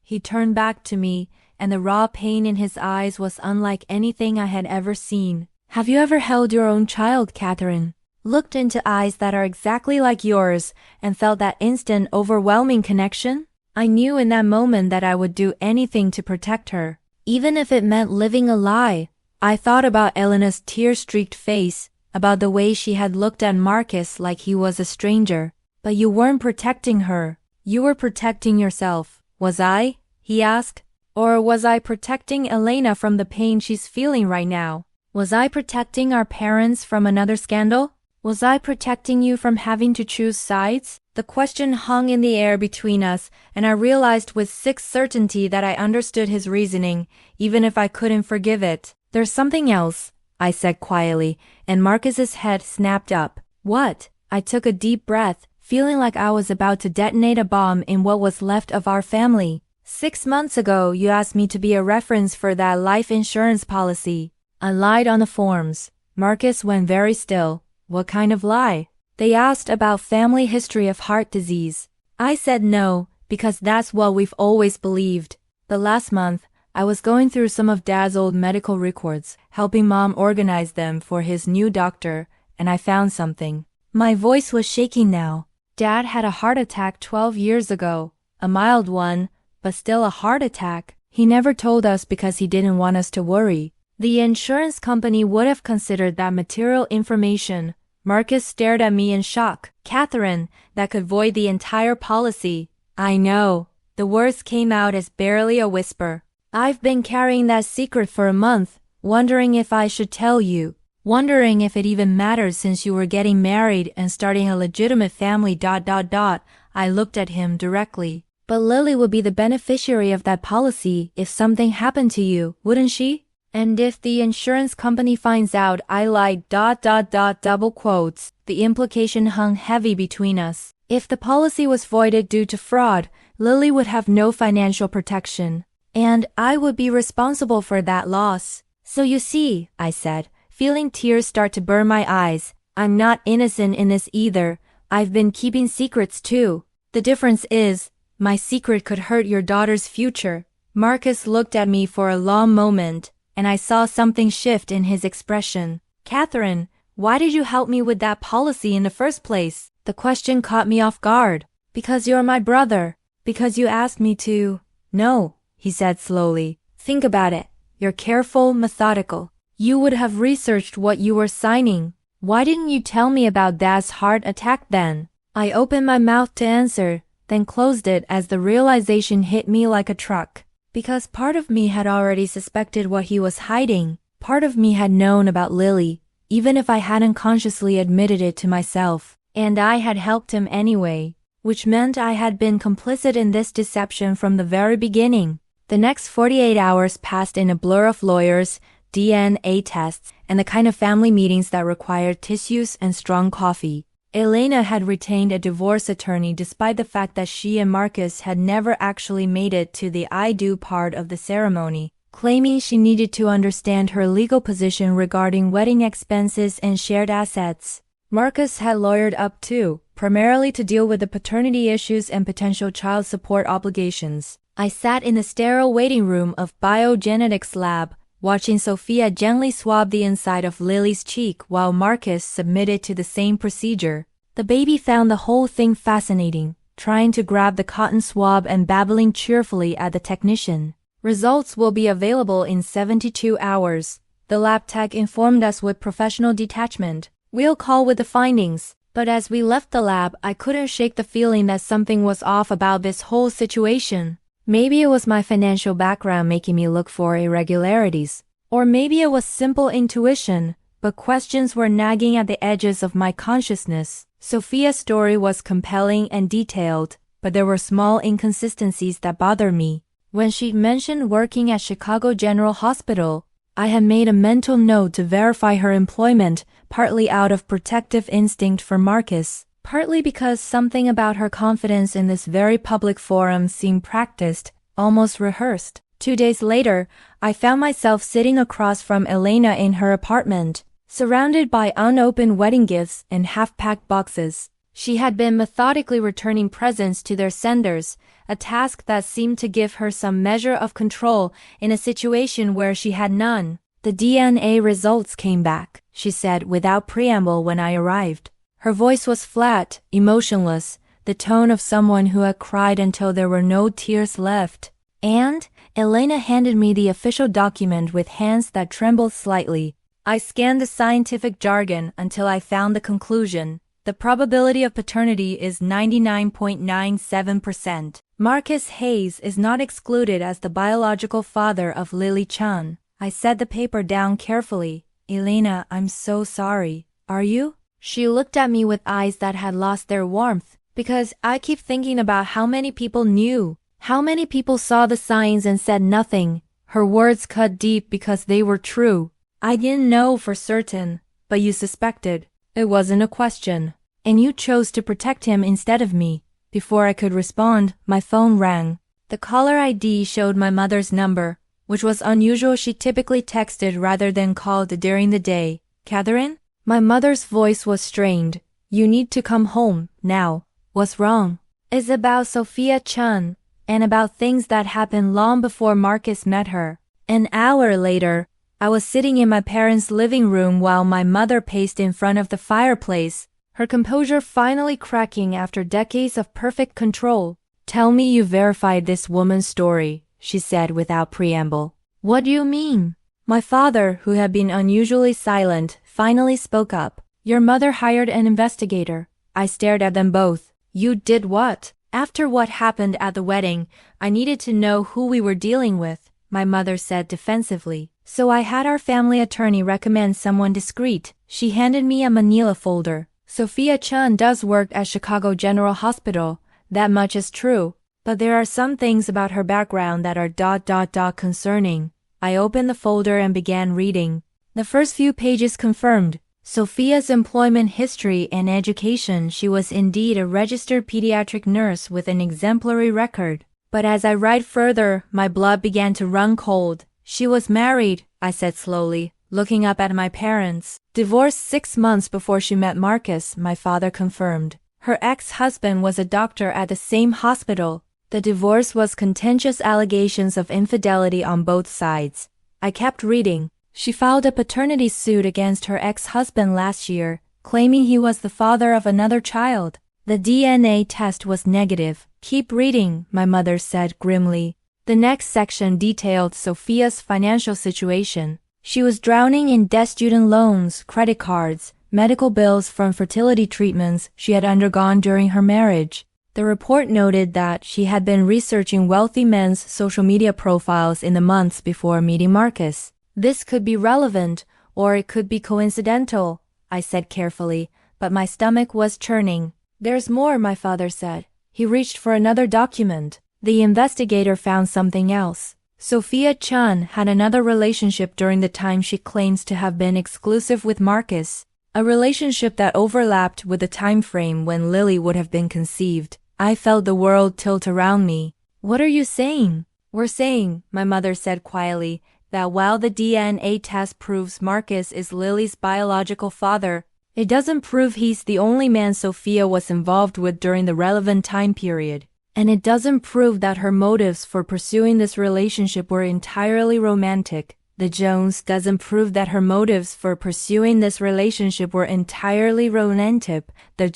He turned back to me, and the raw pain in his eyes was unlike anything I had ever seen. "Have you ever held your own child, Catherine? Looked into eyes that are exactly like yours, and felt that instant, overwhelming connection?" I knew in that moment that I would do anything to protect her, even if it meant living a lie. I thought about Elena's tear-streaked face, about the way she had looked at Marcus like he was a stranger. "But you weren't protecting her. You were protecting yourself." "Was I?" he asked. "Or was I protecting Elena from the pain she's feeling right now? Was I protecting our parents from another scandal? Was I protecting you from having to choose sides?" The question hung in the air between us, and I realized with sick certainty that I understood his reasoning, even if I couldn't forgive it. "There's something else," I said quietly, and Marcus's head snapped up. "What?" I took a deep breath, feeling like I was about to detonate a bomb in what was left of our family. 6 months ago, you asked me to be a reference for that life insurance policy. I lied on the forms." Marcus went very still. "What kind of lie?" "They asked about family history of heart disease. I said no, because that's what we've always believed. But last month, I was going through some of Dad's old medical records, helping Mom organize them for his new doctor, and I found something. My voice was shaking now. Dad had a heart attack 12 years ago, a mild one, but still a heart attack. He never told us because he didn't want us to worry. The insurance company would have considered that material information. Marcus stared at me in shock. Catherine, that could void the entire policy. I know. The words came out as barely a whisper. I've been carrying that secret for a month, wondering if I should tell you. Wondering if it even matters since you were getting married and starting a legitimate family. I looked at him directly. But Lily would be the beneficiary of that policy if something happened to you, wouldn't she? And if the insurance company finds out I lied. Double quotes. The implication hung heavy between us. If the policy was voided due to fraud, Lily would have no financial protection. And I would be responsible for that loss. So you see, I said, feeling tears start to burn my eyes, I'm not innocent in this either. I've been keeping secrets too. The difference is, my secret could hurt your daughter's future. Marcus looked at me for a long moment, and I saw something shift in his expression. Catherine, why did you help me with that policy in the first place? The question caught me off guard. Because you're my brother. Because you asked me to. No, he said slowly. Think about it. You're careful, methodical. You would have researched what you were signing. Why didn't you tell me about Dad's heart attack then? I opened my mouth to answer, then closed it as the realization hit me like a truck. Because part of me had already suspected what he was hiding. Part of me had known about Lily, even if I hadn't consciously admitted it to myself. And I had helped him anyway, which meant I had been complicit in this deception from the very beginning. The next 48 hours passed in a blur of lawyers, DNA tests, and the kind of family meetings that required tissues and strong coffee. Elena had retained a divorce attorney despite the fact that she and Marcus had never actually made it to the I do part of the ceremony, claiming she needed to understand her legal position regarding wedding expenses and shared assets. Marcus had lawyered up too, primarily to deal with the paternity issues and potential child support obligations. I sat in the sterile waiting room of biogenetics lab, watching Sophia gently swab the inside of Lily's cheek while Marcus submitted to the same procedure. The baby found the whole thing fascinating, trying to grab the cotton swab and babbling cheerfully at the technician. Results will be available in 72 hours. The lab tech informed us with professional detachment. We'll call with the findings. But as we left the lab, I couldn't shake the feeling that something was off about this whole situation. Maybe it was my financial background making me look for irregularities. Or maybe it was simple intuition, but questions were nagging at the edges of my consciousness. Sophia's story was compelling and detailed, but there were small inconsistencies that bothered me. When she mentioned working at Chicago General Hospital, I had made a mental note to verify her employment, partly out of protective instinct for Marcus, partly because something about her confidence in this very public forum seemed practiced, almost rehearsed. 2 days later, I found myself sitting across from Elena in her apartment, surrounded by unopened wedding gifts and half-packed boxes. She had been methodically returning presents to their senders, a task that seemed to give her some measure of control in a situation where she had none. The DNA results came back, she said without preamble when I arrived. Her voice was flat, emotionless, the tone of someone who had cried until there were no tears left. And Elena handed me the official document with hands that trembled slightly. I scanned the scientific jargon until I found the conclusion. The probability of paternity is 99.97%. Marcus Hayes is not excluded as the biological father of Lily Chan. I set the paper down carefully. Elena, I'm so sorry. Are you? She looked at me with eyes that had lost their warmth, because I keep thinking about how many people knew. How many people saw the signs and said nothing. Her words cut deep because they were true. I didn't know for certain, but you suspected. It wasn't a question. And you chose to protect him instead of me. Before I could respond, my phone rang. The caller ID showed my mother's number, which was unusual. She typically texted rather than called during the day. Catherine? My mother's voice was strained. You need to come home, now. What's wrong? It's about Sophia Chan. and about things that happened long before Marcus met her. An hour later, I was sitting in my parents' living room while my mother paced in front of the fireplace, her composure finally cracking after decades of perfect control. "Tell me you verified this woman's story," she said without preamble. "What do you mean?" My father, who had been unusually silent, finally spoke up. "Your mother hired an investigator." I stared at them both. "You did what?" "After what happened at the wedding, I needed to know who we were dealing with," my mother said defensively. "So I had our family attorney recommend someone discreet." She handed me a manila folder. "Sophia Chun does work at Chicago General Hospital. That much is true. But there are some things about her background that are concerning." I opened the folder and began reading. The first few pages confirmed Sophia's employment history and education. She was indeed a registered pediatric nurse with an exemplary record. But as I read further, my blood began to run cold. "She was married," I said slowly, looking up at my parents. "Divorced 6 months before she met Marcus," my father confirmed. "Her ex-husband was a doctor at the same hospital." The divorce was contentious allegations of infidelity on both sides. I kept reading. "She filed a paternity suit against her ex-husband last year, claiming he was the father of another child. The DNA test was negative." "Keep reading," my mother said grimly. The next section detailed Sophia's financial situation. She was drowning in debt, student loans, credit cards, medical bills from fertility treatments she had undergone during her marriage. The report noted that she had been researching wealthy men's social media profiles in the months before meeting Marcus. "This could be relevant, or it could be coincidental," I said carefully, but my stomach was churning. "There's more," my father said. He reached for another document. The investigator found something else. Sophia Chun had another relationship during the time she claims to have been exclusive with Marcus, a relationship that overlapped with the time frame when Lily would have been conceived. I felt the world tilt around me. "What are you saying?" "We're saying," my mother said quietly, "that while the DNA test proves Marcus is Lily's biological father, it doesn't prove he's the only man Sophia was involved with during the relevant time period. And it doesn't prove that her motives for pursuing this relationship were entirely romantic. The Jones doesn't prove that her motives for pursuing this relationship were entirely romantic. The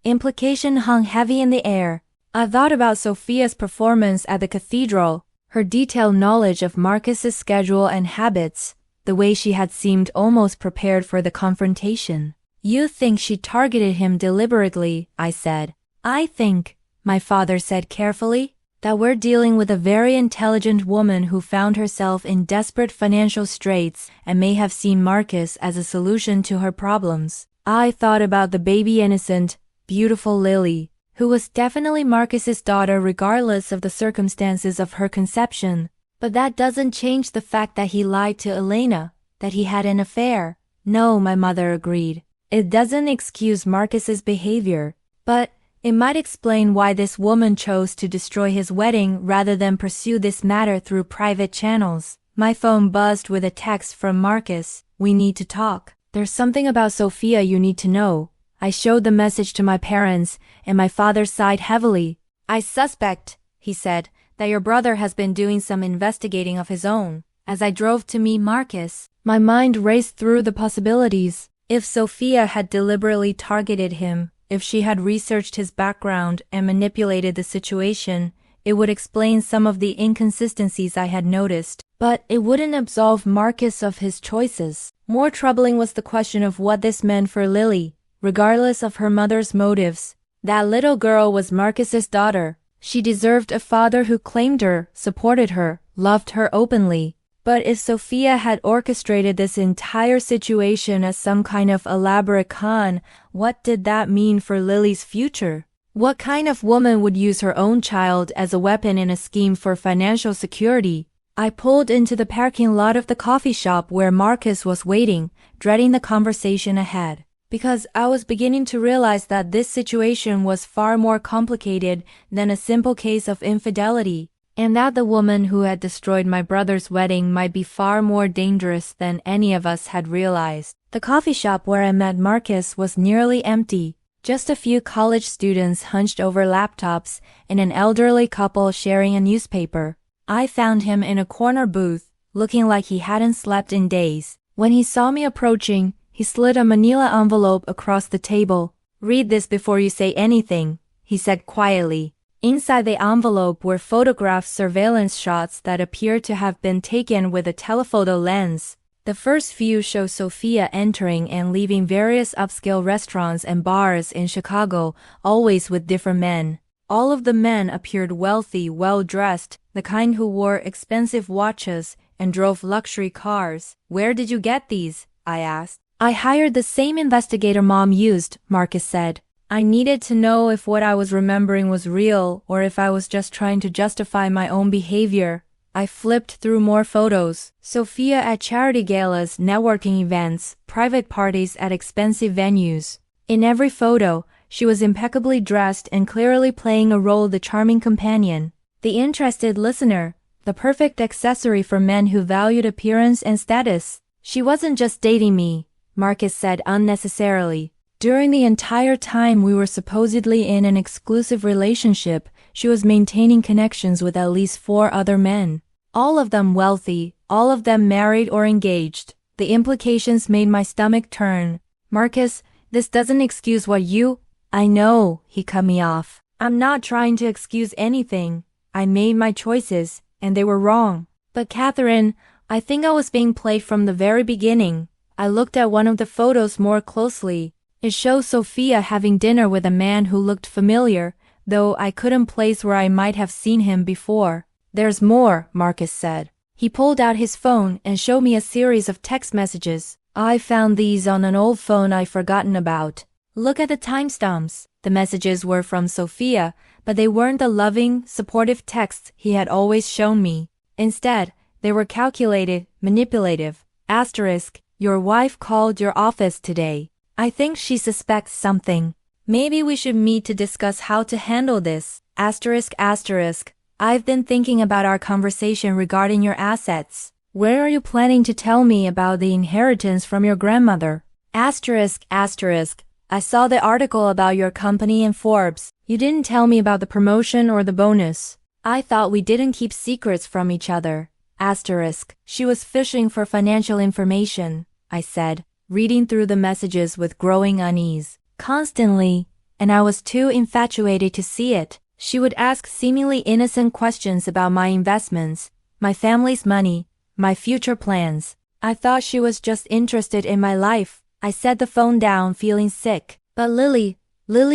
implication hung heavy in the air. I thought about Sophia's performance at the cathedral, her detailed knowledge of Marcus's schedule and habits, the way she had seemed almost prepared for the confrontation. "You think she targeted him deliberately," I said. "I think," my father said carefully, "that we're dealing with a very intelligent woman who found herself in desperate financial straits and may have seen Marcus as a solution to her problems." I thought about the baby innocent, beautiful Lily, who was definitely Marcus's daughter regardless of the circumstances of her conception. But that doesn't change the fact that he lied to Elena, that he had an affair. "No," my mother agreed. "It doesn't excuse Marcus's behavior, but it might explain why this woman chose to destroy his wedding rather than pursue this matter through private channels." My phone buzzed with a text from Marcus. "We need to talk. There's something about Sophia you need to know." I showed the message to my parents, and my father sighed heavily. "I suspect," he said, "that your brother has been doing some investigating of his own." As I drove to meet Marcus, my mind raced through the possibilities. If Sophia had deliberately targeted him, if she had researched his background and manipulated the situation, it would explain some of the inconsistencies I had noticed. But it wouldn't absolve Marcus of his choices. More troubling was the question of what this meant for Lily, regardless of her mother's motives. That little girl was Marcus's daughter. She deserved a father who claimed her, supported her, loved her openly. But if Sophia had orchestrated this entire situation as some kind of elaborate con, what did that mean for Lily's future? What kind of woman would use her own child as a weapon in a scheme for financial security? I pulled into the parking lot of the coffee shop where Marcus was waiting, dreading the conversation ahead, because I was beginning to realize that this situation was far more complicated than a simple case of infidelity, and that the woman who had destroyed my brother's wedding might be far more dangerous than any of us had realized. The coffee shop where I met Marcus was nearly empty. Just a few college students hunched over laptops and an elderly couple sharing a newspaper. I found him in a corner booth, looking like he hadn't slept in days. When he saw me approaching, he slid a manila envelope across the table. "Read this before you say anything," he said quietly. Inside the envelope were photographed surveillance shots that appeared to have been taken with a telephoto lens. The first few show Sophia entering and leaving various upscale restaurants and bars in Chicago, always with different men. All of the men appeared wealthy, well-dressed, the kind who wore expensive watches and drove luxury cars. "Where did you get these?" I asked. "I hired the same investigator Mom used," Marcus said. I needed to know if what I was remembering was real or if I was just trying to justify my own behavior. I flipped through more photos. Sophia at charity galas, networking events, private parties at expensive venues. In every photo, she was impeccably dressed and clearly playing a role, the charming companion, the interested listener, the perfect accessory for men who valued appearance and status. "She wasn't just dating me," Marcus said unnecessarily. "During the entire time we were supposedly in an exclusive relationship, she was maintaining connections with at least 4 other men. All of them wealthy, all of them married or engaged." The implications made my stomach turn. "Marcus, this doesn't excuse what you—" "I know," he cut me off. "I'm not trying to excuse anything. I made my choices, and they were wrong. But Catherine, I think I was being played from the very beginning." I looked at one of the photos more closely. It shows Sophia having dinner with a man who looked familiar, though I couldn't place where I might have seen him before. "There's more," Marcus said. He pulled out his phone and showed me a series of text messages. "I found these on an old phone I'd forgotten about. Look at the timestamps." The messages were from Sophia, but they weren't the loving, supportive texts he had always shown me. Instead, they were calculated, manipulative. Asterisk, "Your wife called your office today. I think she suspects something. Maybe we should meet to discuss how to handle this. Asterisk, asterisk. I've been thinking about our conversation regarding your assets. When are you planning to tell me about the inheritance from your grandmother? Asterisk, asterisk. I saw the article about your company in Forbes. You didn't tell me about the promotion or the bonus. I thought we didn't keep secrets from each other. Asterisk. She was fishing for financial information," I said, reading through the messages with growing unease. "Constantly, and I was too infatuated to see it. She would ask seemingly innocent questions about my investments, my family's money, my future plans. I thought she was just interested in my life." I set the phone down, feeling sick. "But Lily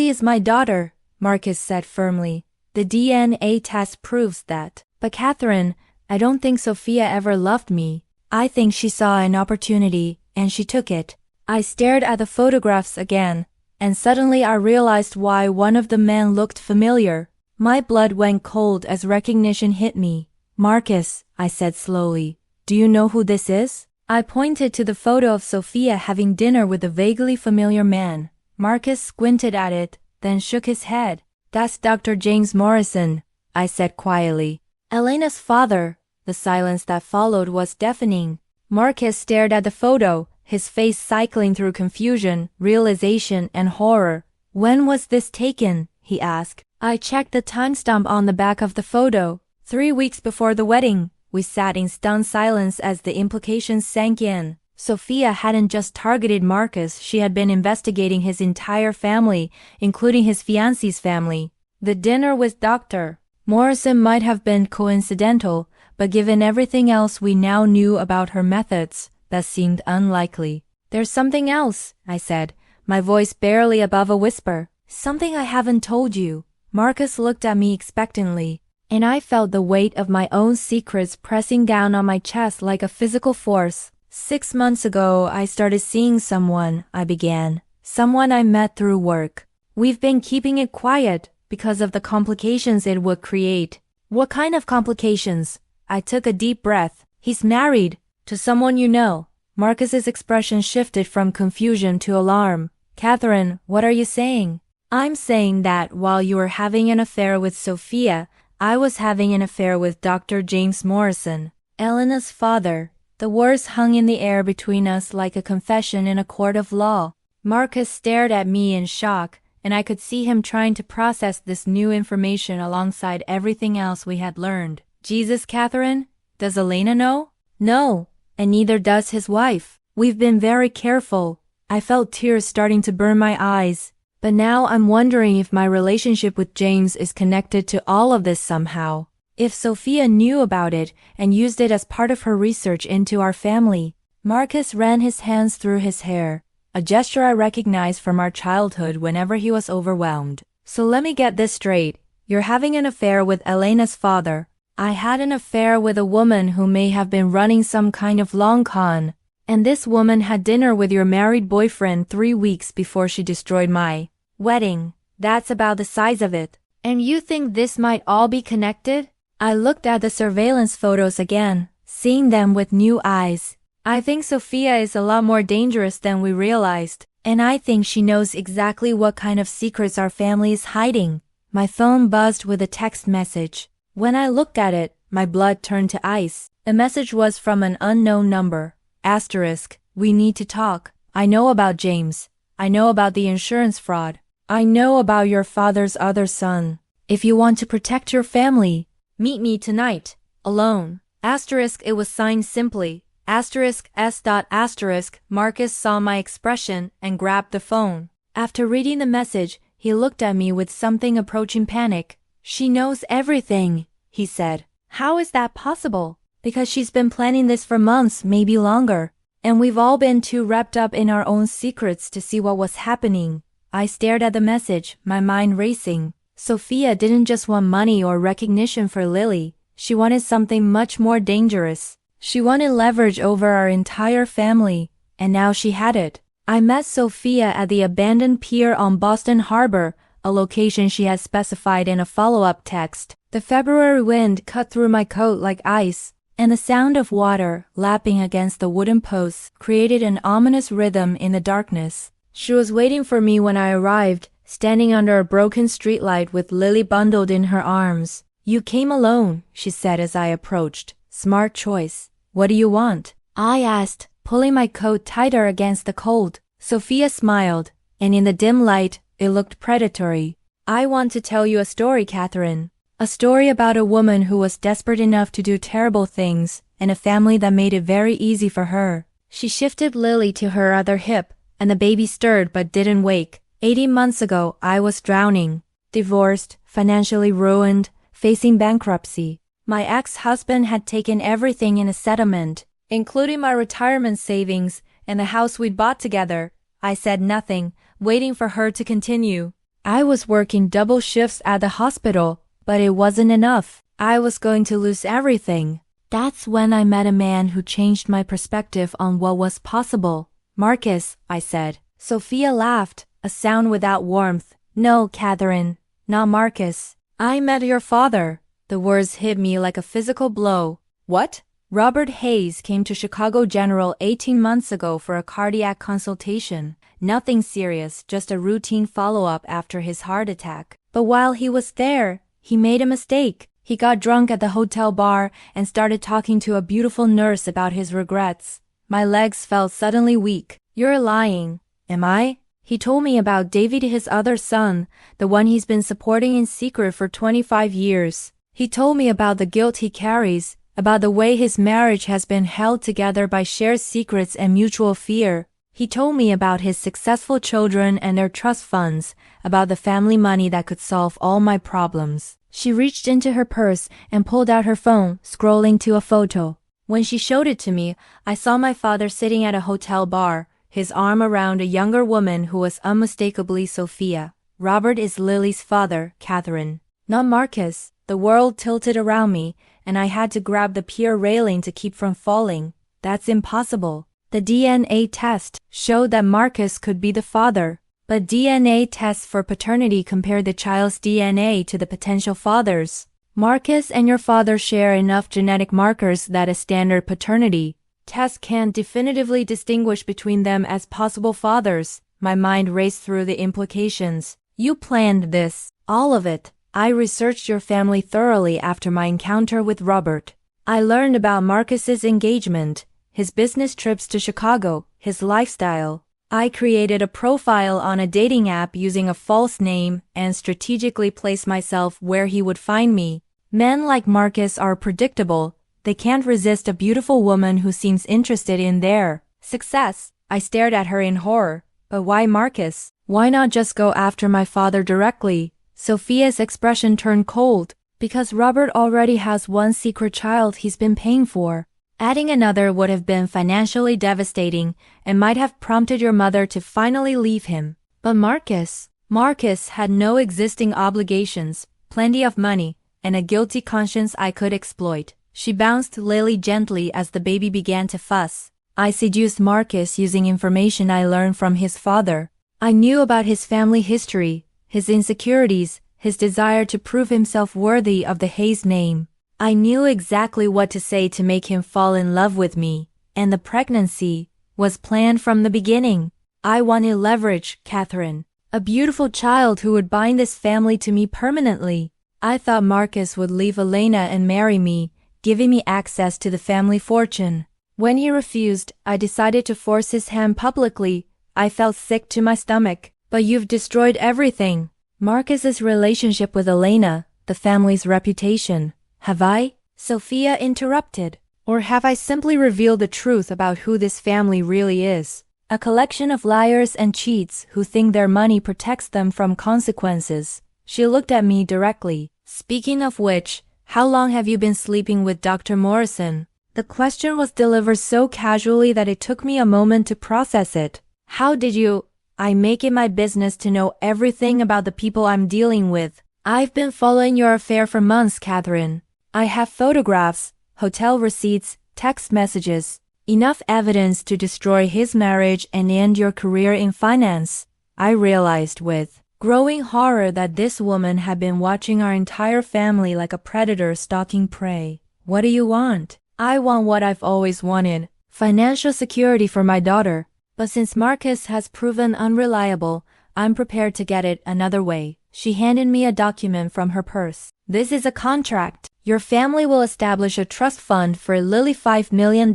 is my daughter," Marcus said firmly. "The DNA test proves that." "But Catherine, I don't think Sophia ever loved me. I think she saw an opportunity, and she took it." I stared at the photographs again, and suddenly I realized why one of the men looked familiar. My blood went cold as recognition hit me. "Marcus," I said slowly, "do you know who this is?" I pointed to the photo of Sophia having dinner with a vaguely familiar man. Marcus squinted at it, then shook his head. "That's Dr. James Morrison," I said quietly. "Elena's father." The silence that followed was deafening. Marcus stared at the photo, his face cycling through confusion, realization, and horror. "When was this taken?" he asked. I checked the timestamp on the back of the photo. 3 weeks before the wedding. We sat in stunned silence as the implications sank in. Sophia hadn't just targeted Marcus, she had been investigating his entire family, including his fiancé's family. The dinner with Dr. Morrison might have been coincidental, but given everything else we now knew about her methods, that seemed unlikely. "There's something else," I said, my voice barely above a whisper. "Something I haven't told you." Marcus looked at me expectantly, and I felt the weight of my own secrets pressing down on my chest like a physical force. 6 months ago, I started seeing someone, I began. Someone I met through work. We've been keeping it quiet because of the complications it would create. "What kind of complications?" I took a deep breath. "He's married. To someone you know." Marcus's expression shifted from confusion to alarm. "Catherine, what are you saying?" "I'm saying that while you were having an affair with Sophia, I was having an affair with Dr. James Morrison, Elena's father." The words hung in the air between us like a confession in a court of law. Marcus stared at me in shock, and I could see him trying to process this new information alongside everything else we had learned. Jesus, Catherine? Does Elena know? No, and neither does his wife. We've been very careful. I felt tears starting to burn my eyes. But now I'm wondering if my relationship with James is connected to all of this somehow. If Sophia knew about it and used it as part of her research into our family. Marcus ran his hands through his hair, a gesture I recognized from our childhood whenever he was overwhelmed. So let me get this straight. You're having an affair with Elena's father. I had an affair with a woman who may have been running some kind of long con. And this woman had dinner with your married boyfriend 3 weeks before she destroyed my wedding. That's about the size of it. And you think this might all be connected? I looked at the surveillance photos again, seeing them with new eyes. I think Sophia is a lot more dangerous than we realized, and I think she knows exactly what kind of secrets our family is hiding. My phone buzzed with a text message. When I looked at it, my blood turned to ice. The message was from an unknown number. Asterisk, we need to talk. I know about James. I know about the insurance fraud. I know about your father's other son. If you want to protect your family, meet me tonight, alone. Asterisk, it was signed simply. Asterisk S. Asterisk, Marcus saw my expression and grabbed the phone. After reading the message, he looked at me with something approaching panic. She knows everything, he said. How is that possible? Because she's been planning this for months, maybe longer. And we've all been too wrapped up in our own secrets to see what was happening. I stared at the message, my mind racing. Sophia didn't just want money or recognition for Lily. She wanted something much more dangerous. She wanted leverage over our entire family, and now she had it. I met Sophia at the abandoned pier on Boston Harbor, a location she had specified in a follow-up text. The February wind cut through my coat like ice, and the sound of water lapping against the wooden posts created an ominous rhythm in the darkness. She was waiting for me when I arrived, standing under a broken streetlight with Lily bundled in her arms. You came alone, she said as I approached. Smart choice. What do you want? I asked, pulling my coat tighter against the cold. Sophia smiled, and in the dim light, it looked predatory. I want to tell you a story, Catherine. A story about a woman who was desperate enough to do terrible things, and a family that made it very easy for her. She shifted Lily to her other hip, and the baby stirred but didn't wake. 18 months ago, I was drowning, divorced, financially ruined, facing bankruptcy. My ex-husband had taken everything in a settlement, including my retirement savings and the house we'd bought together. I said nothing, waiting for her to continue. I was working double shifts at the hospital, but it wasn't enough. I was going to lose everything. That's when I met a man who changed my perspective on what was possible. Marcus, I said. Sophia laughed, a sound without warmth. No, Catherine, not Marcus. I met your father. The words hit me like a physical blow. What? Robert Hayes came to Chicago General 18 months ago for a cardiac consultation. Nothing serious, just a routine follow-up after his heart attack. But while he was there, he made a mistake. He got drunk at the hotel bar and started talking to a beautiful nurse about his regrets. My legs felt suddenly weak. You're lying. Am I? He told me about David, his other son, the one he's been supporting in secret for 25 years. He told me about the guilt he carries, about the way his marriage has been held together by shared secrets and mutual fear. He told me about his successful children and their trust funds, about the family money that could solve all my problems. She reached into her purse and pulled out her phone, scrolling to a photo. When she showed it to me, I saw my father sitting at a hotel bar, his arm around a younger woman who was unmistakably Sophia. Robert is Lily's father, Catherine, not Marcus. The world tilted around me, and I had to grab the pier railing to keep from falling. That's impossible. The DNA test showed that Marcus could be the father, but DNA tests for paternity compared the child's DNA to the potential father's. Marcus and your father share enough genetic markers that a standard paternity test can't definitively distinguish between them as possible fathers. My mind raced through the implications. You planned this, all of it. I researched your family thoroughly after my encounter with Robert. I learned about Marcus's engagement, his business trips to Chicago, his lifestyle. I created a profile on a dating app using a false name and strategically placed myself where he would find me. Men like Marcus are predictable. They can't resist a beautiful woman who seems interested in their success. I stared at her in horror. But why Marcus? Why not just go after my father directly? Sophia's expression turned cold. Because Robert already has one secret child he's been paying for. Adding another would have been financially devastating and might have prompted your mother to finally leave him. But Marcus had no existing obligations, plenty of money, and a guilty conscience I could exploit. She bounced Lily gently as the baby began to fuss. I seduced Marcus using information I learned from his father. I knew about his family history, his insecurities, his desire to prove himself worthy of the Hayes name. I knew exactly what to say to make him fall in love with me, and the pregnancy was planned from the beginning. I wanted leverage, Catherine. A beautiful child who would bind this family to me permanently. I thought Marcus would leave Elena and marry me, giving me access to the family fortune. When he refused, I decided to force his hand publicly. I felt sick to my stomach. But you've destroyed everything. Marcus's relationship with Elena, the family's reputation. Have I? Sophia interrupted. Or have I simply revealed the truth about who this family really is? A collection of liars and cheats who think their money protects them from consequences. She looked at me directly. Speaking of which, how long have you been sleeping with Dr. Morrison? The question was delivered so casually that it took me a moment to process it. How did you? I make it my business to know everything about the people I'm dealing with. I've been following your affair for months, Catherine. I have photographs, hotel receipts, text messages, enough evidence to destroy his marriage and end your career in finance. I realized with growing horror that this woman had been watching our entire family like a predator stalking prey. What do you want? I want what I've always wanted, financial security for my daughter. But since Marcus has proven unreliable, I'm prepared to get it another way. She handed me a document from her purse. This is a contract. Your family will establish a trust fund for Lily $5 million,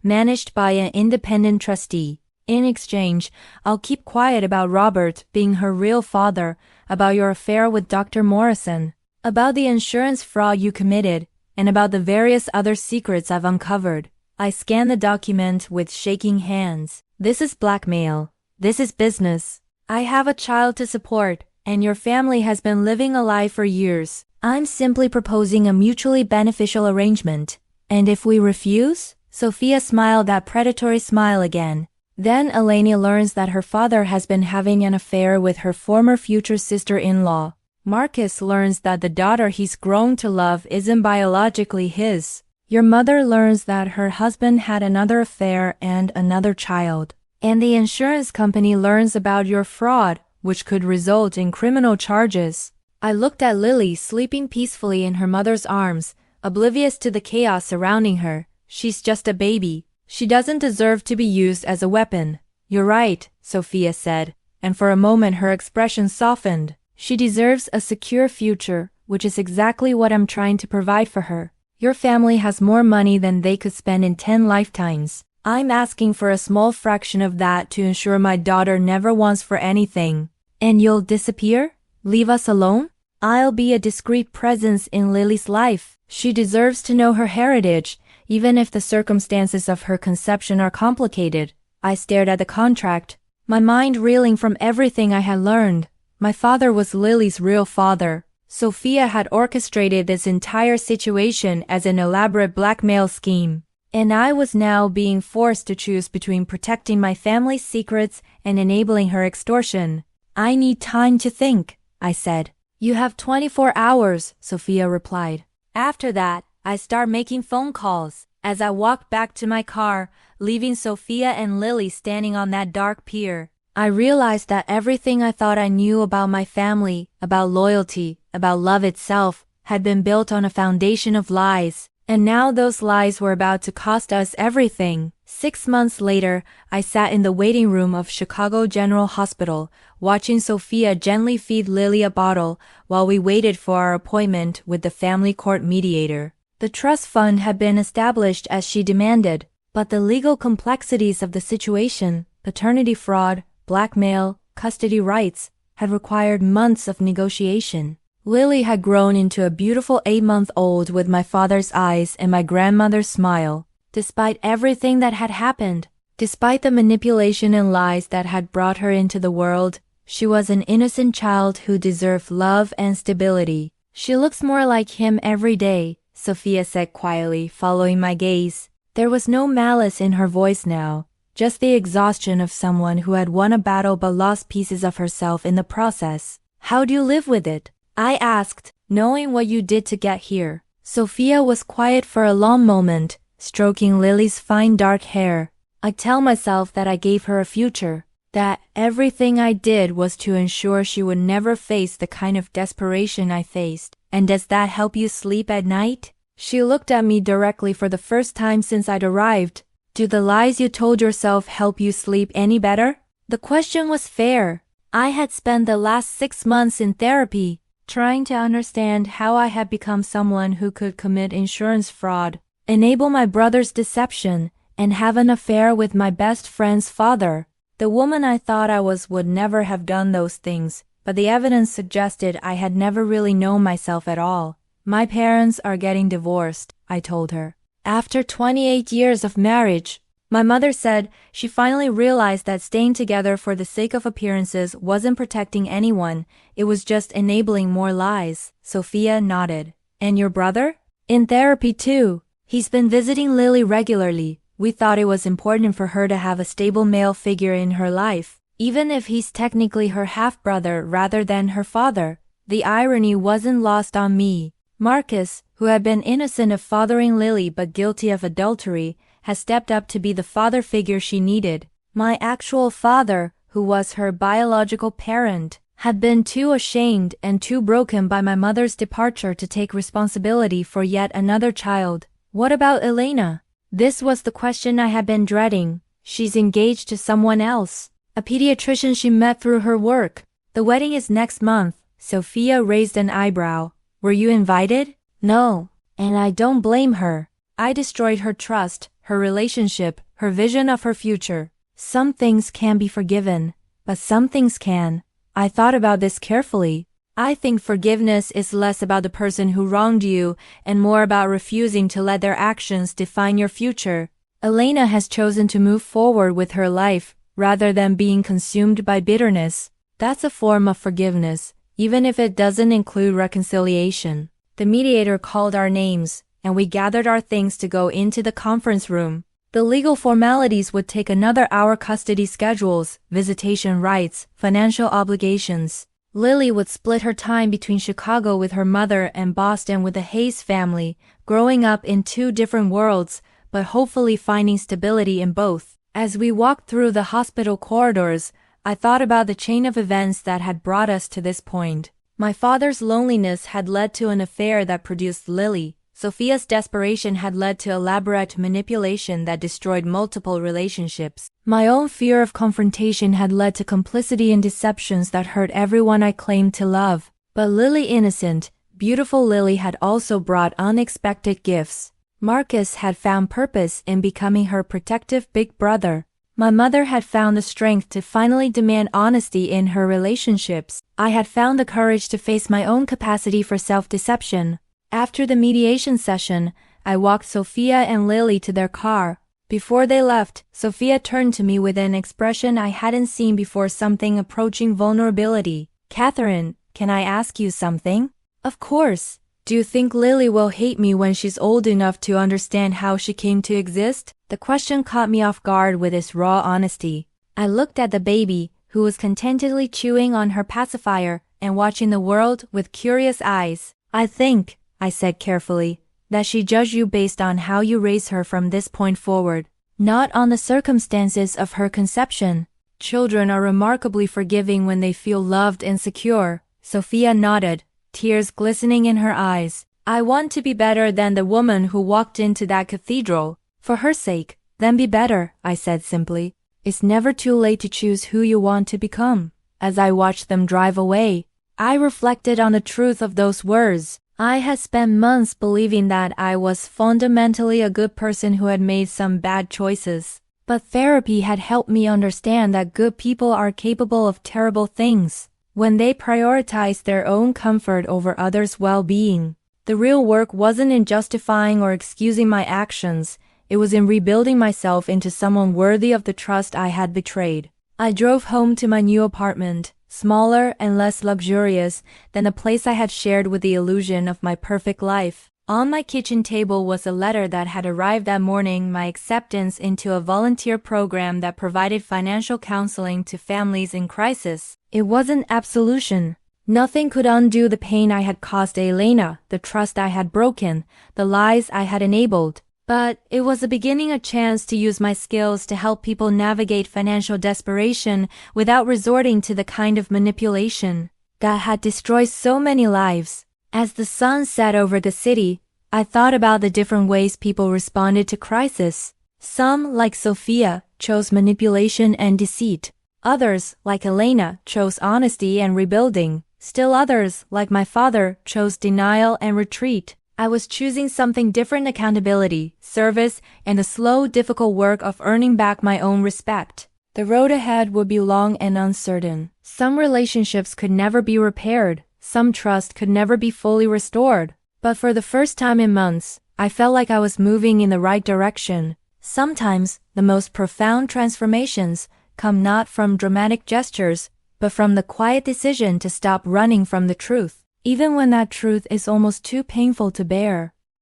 managed by an independent trustee. In exchange, I'll keep quiet about Robert being her real father, about your affair with Dr. Morrison, about the insurance fraud you committed, and about the various other secrets I've uncovered. I scanned the document with shaking hands. This is blackmail. This is business. I have a child to support, and your family has been living a lie for years. I'm simply proposing a mutually beneficial arrangement. And if we refuse? Sophia smiled that predatory smile again. Then Elena learns that her father has been having an affair with her former future sister-in-law. Marcus learns that the daughter he's grown to love isn't biologically his. Your mother learns that her husband had another affair and another child. And the insurance company learns about your fraud, which could result in criminal charges. I looked at Lily sleeping peacefully in her mother's arms, oblivious to the chaos surrounding her. She's just a baby. She doesn't deserve to be used as a weapon. You're right, Sophia said, and for a moment her expression softened. She deserves a secure future, which is exactly what I'm trying to provide for her. Your family has more money than they could spend in 10 lifetimes. I'm asking for a small fraction of that to ensure my daughter never wants for anything. And you'll disappear? Leave us alone? I'll be a discreet presence in Lily's life. She deserves to know her heritage, even if the circumstances of her conception are complicated. I stared at the contract, my mind reeling from everything I had learned. My father was Lily's real father. Sophia had orchestrated this entire situation as an elaborate blackmail scheme. And I was now being forced to choose between protecting my family's secrets and enabling her extortion. I need time to think, I said. You have 24 hours, Sophia replied. After that, I start making phone calls. As I walked back to my car, leaving Sophia and Lily standing on that dark pier, I realized that everything I thought I knew about my family, about loyalty, about love itself, had been built on a foundation of lies. And now those lies were about to cost us everything. 6 months later, I sat in the waiting room of Chicago General Hospital, watching Sophia gently feed Lily a bottle while we waited for our appointment with the family court mediator. The trust fund had been established as she demanded, but the legal complexities of the situation paternity fraud, blackmail, custody rights, had required months of negotiation. Lily had grown into a beautiful 8-month-old with my father's eyes and my grandmother's smile. Despite everything that had happened, despite the manipulation and lies that had brought her into the world, she was an innocent child who deserved love and stability. She looks more like him every day, Sophia said quietly, following my gaze. There was no malice in her voice now, just the exhaustion of someone who had won a battle but lost pieces of herself in the process. How do you live with it? I asked, knowing what you did to get here. Sophia was quiet for a long moment, stroking Lily's fine dark hair. I tell myself that I gave her a future, that everything I did was to ensure she would never face the kind of desperation I faced. And does that help you sleep at night? She looked at me directly for the first time since I'd arrived. Do the lies you told yourself help you sleep any better? The question was fair. I had spent the last 6 months in therapy, trying to understand how I had become someone who could commit insurance fraud, enable my brother's deception, and have an affair with my best friend's father. The woman I thought I was would never have done those things, but the evidence suggested I had never really known myself at all. My parents are getting divorced, I told her. After 28 years of marriage, my mother said she finally realized that staying together for the sake of appearances wasn't protecting anyone, it was just enabling more lies. Sophia nodded. And your brother? In therapy too. He's been visiting Lily regularly. We thought it was important for her to have a stable male figure in her life, even if he's technically her half-brother rather than her father. The irony wasn't lost on me. Marcus, who had been innocent of fathering Lily but guilty of adultery, has stepped up to be the father figure she needed. My actual father, who was her biological parent, had been too ashamed and too broken by my mother's departure to take responsibility for yet another child. What about Elena? This was the question I had been dreading. She's engaged to someone else, a pediatrician she met through her work. The wedding is next month. Sophia raised an eyebrow. Were you invited? No, and I don't blame her. I destroyed her trust, her relationship, her vision of her future. Some things can be forgiven, but some things can. I thought about this carefully. I think forgiveness is less about the person who wronged you and more about refusing to let their actions define your future. Elena has chosen to move forward with her life rather than being consumed by bitterness. That's a form of forgiveness, even if it doesn't include reconciliation. The mediator called our names, and we gathered our things to go into the conference room. The legal formalities would take another hour: custody schedules, visitation rights, financial obligations. Lily would split her time between Chicago with her mother and Boston with the Hayes family, growing up in 2 different worlds, but hopefully finding stability in both. As we walked through the hospital corridors, I thought about the chain of events that had brought us to this point. My father's loneliness had led to an affair that produced Lily. Sophia's desperation had led to elaborate manipulation that destroyed multiple relationships. My own fear of confrontation had led to complicity in deceptions that hurt everyone I claimed to love. But Lily, innocent, beautiful Lily, had also brought unexpected gifts. Marcus had found purpose in becoming her protective big brother. My mother had found the strength to finally demand honesty in her relationships. I had found the courage to face my own capacity for self-deception. After the mediation session, I walked Sophia and Lily to their car. Before they left, Sophia turned to me with an expression I hadn't seen before, something approaching vulnerability. Catherine, can I ask you something? Of course. Do you think Lily will hate me when she's old enough to understand how she came to exist? The question caught me off guard with its raw honesty. I looked at the baby, who was contentedly chewing on her pacifier and watching the world with curious eyes. I think, I said carefully, that she judged you based on how you raise her from this point forward, not on the circumstances of her conception. Children are remarkably forgiving when they feel loved and secure. Sophia nodded, tears glistening in her eyes. I want to be better than the woman who walked into that cathedral. For her sake, then be better, I said simply. It's never too late to choose who you want to become. As I watched them drive away, I reflected on the truth of those words. I had spent months believing that I was fundamentally a good person who had made some bad choices. But therapy had helped me understand that good people are capable of terrible things when they prioritize their own comfort over others' well-being. The real work wasn't in justifying or excusing my actions, it was in rebuilding myself into someone worthy of the trust I had betrayed. I drove home to my new apartment, smaller and less luxurious than the place I had shared with the illusion of my perfect life. On my kitchen table was a letter that had arrived that morning, my acceptance into a volunteer program that provided financial counseling to families in crisis. It wasn't absolution. Nothing could undo the pain I had caused Elena, the trust I had broken, the lies I had enabled. But it was a beginning, a chance to use my skills to help people navigate financial desperation without resorting to the kind of manipulation that had destroyed so many lives. As the sun set over the city, I thought about the different ways people responded to crisis. Some, like Sophia, chose manipulation and deceit. Others, like Elena, chose honesty and rebuilding. Still others, like my father, chose denial and retreat. I was choosing something different: accountability, service, and the slow, difficult work of earning back my own respect. The road ahead would be long and uncertain. Some relationships could never be repaired. Some trust could never be fully restored. But for the first time in months, I felt like I was moving in the right direction. Sometimes, the most profound transformations come not from dramatic gestures, but from the quiet decision to stop running from the truth, even when that truth is almost too painful to bear.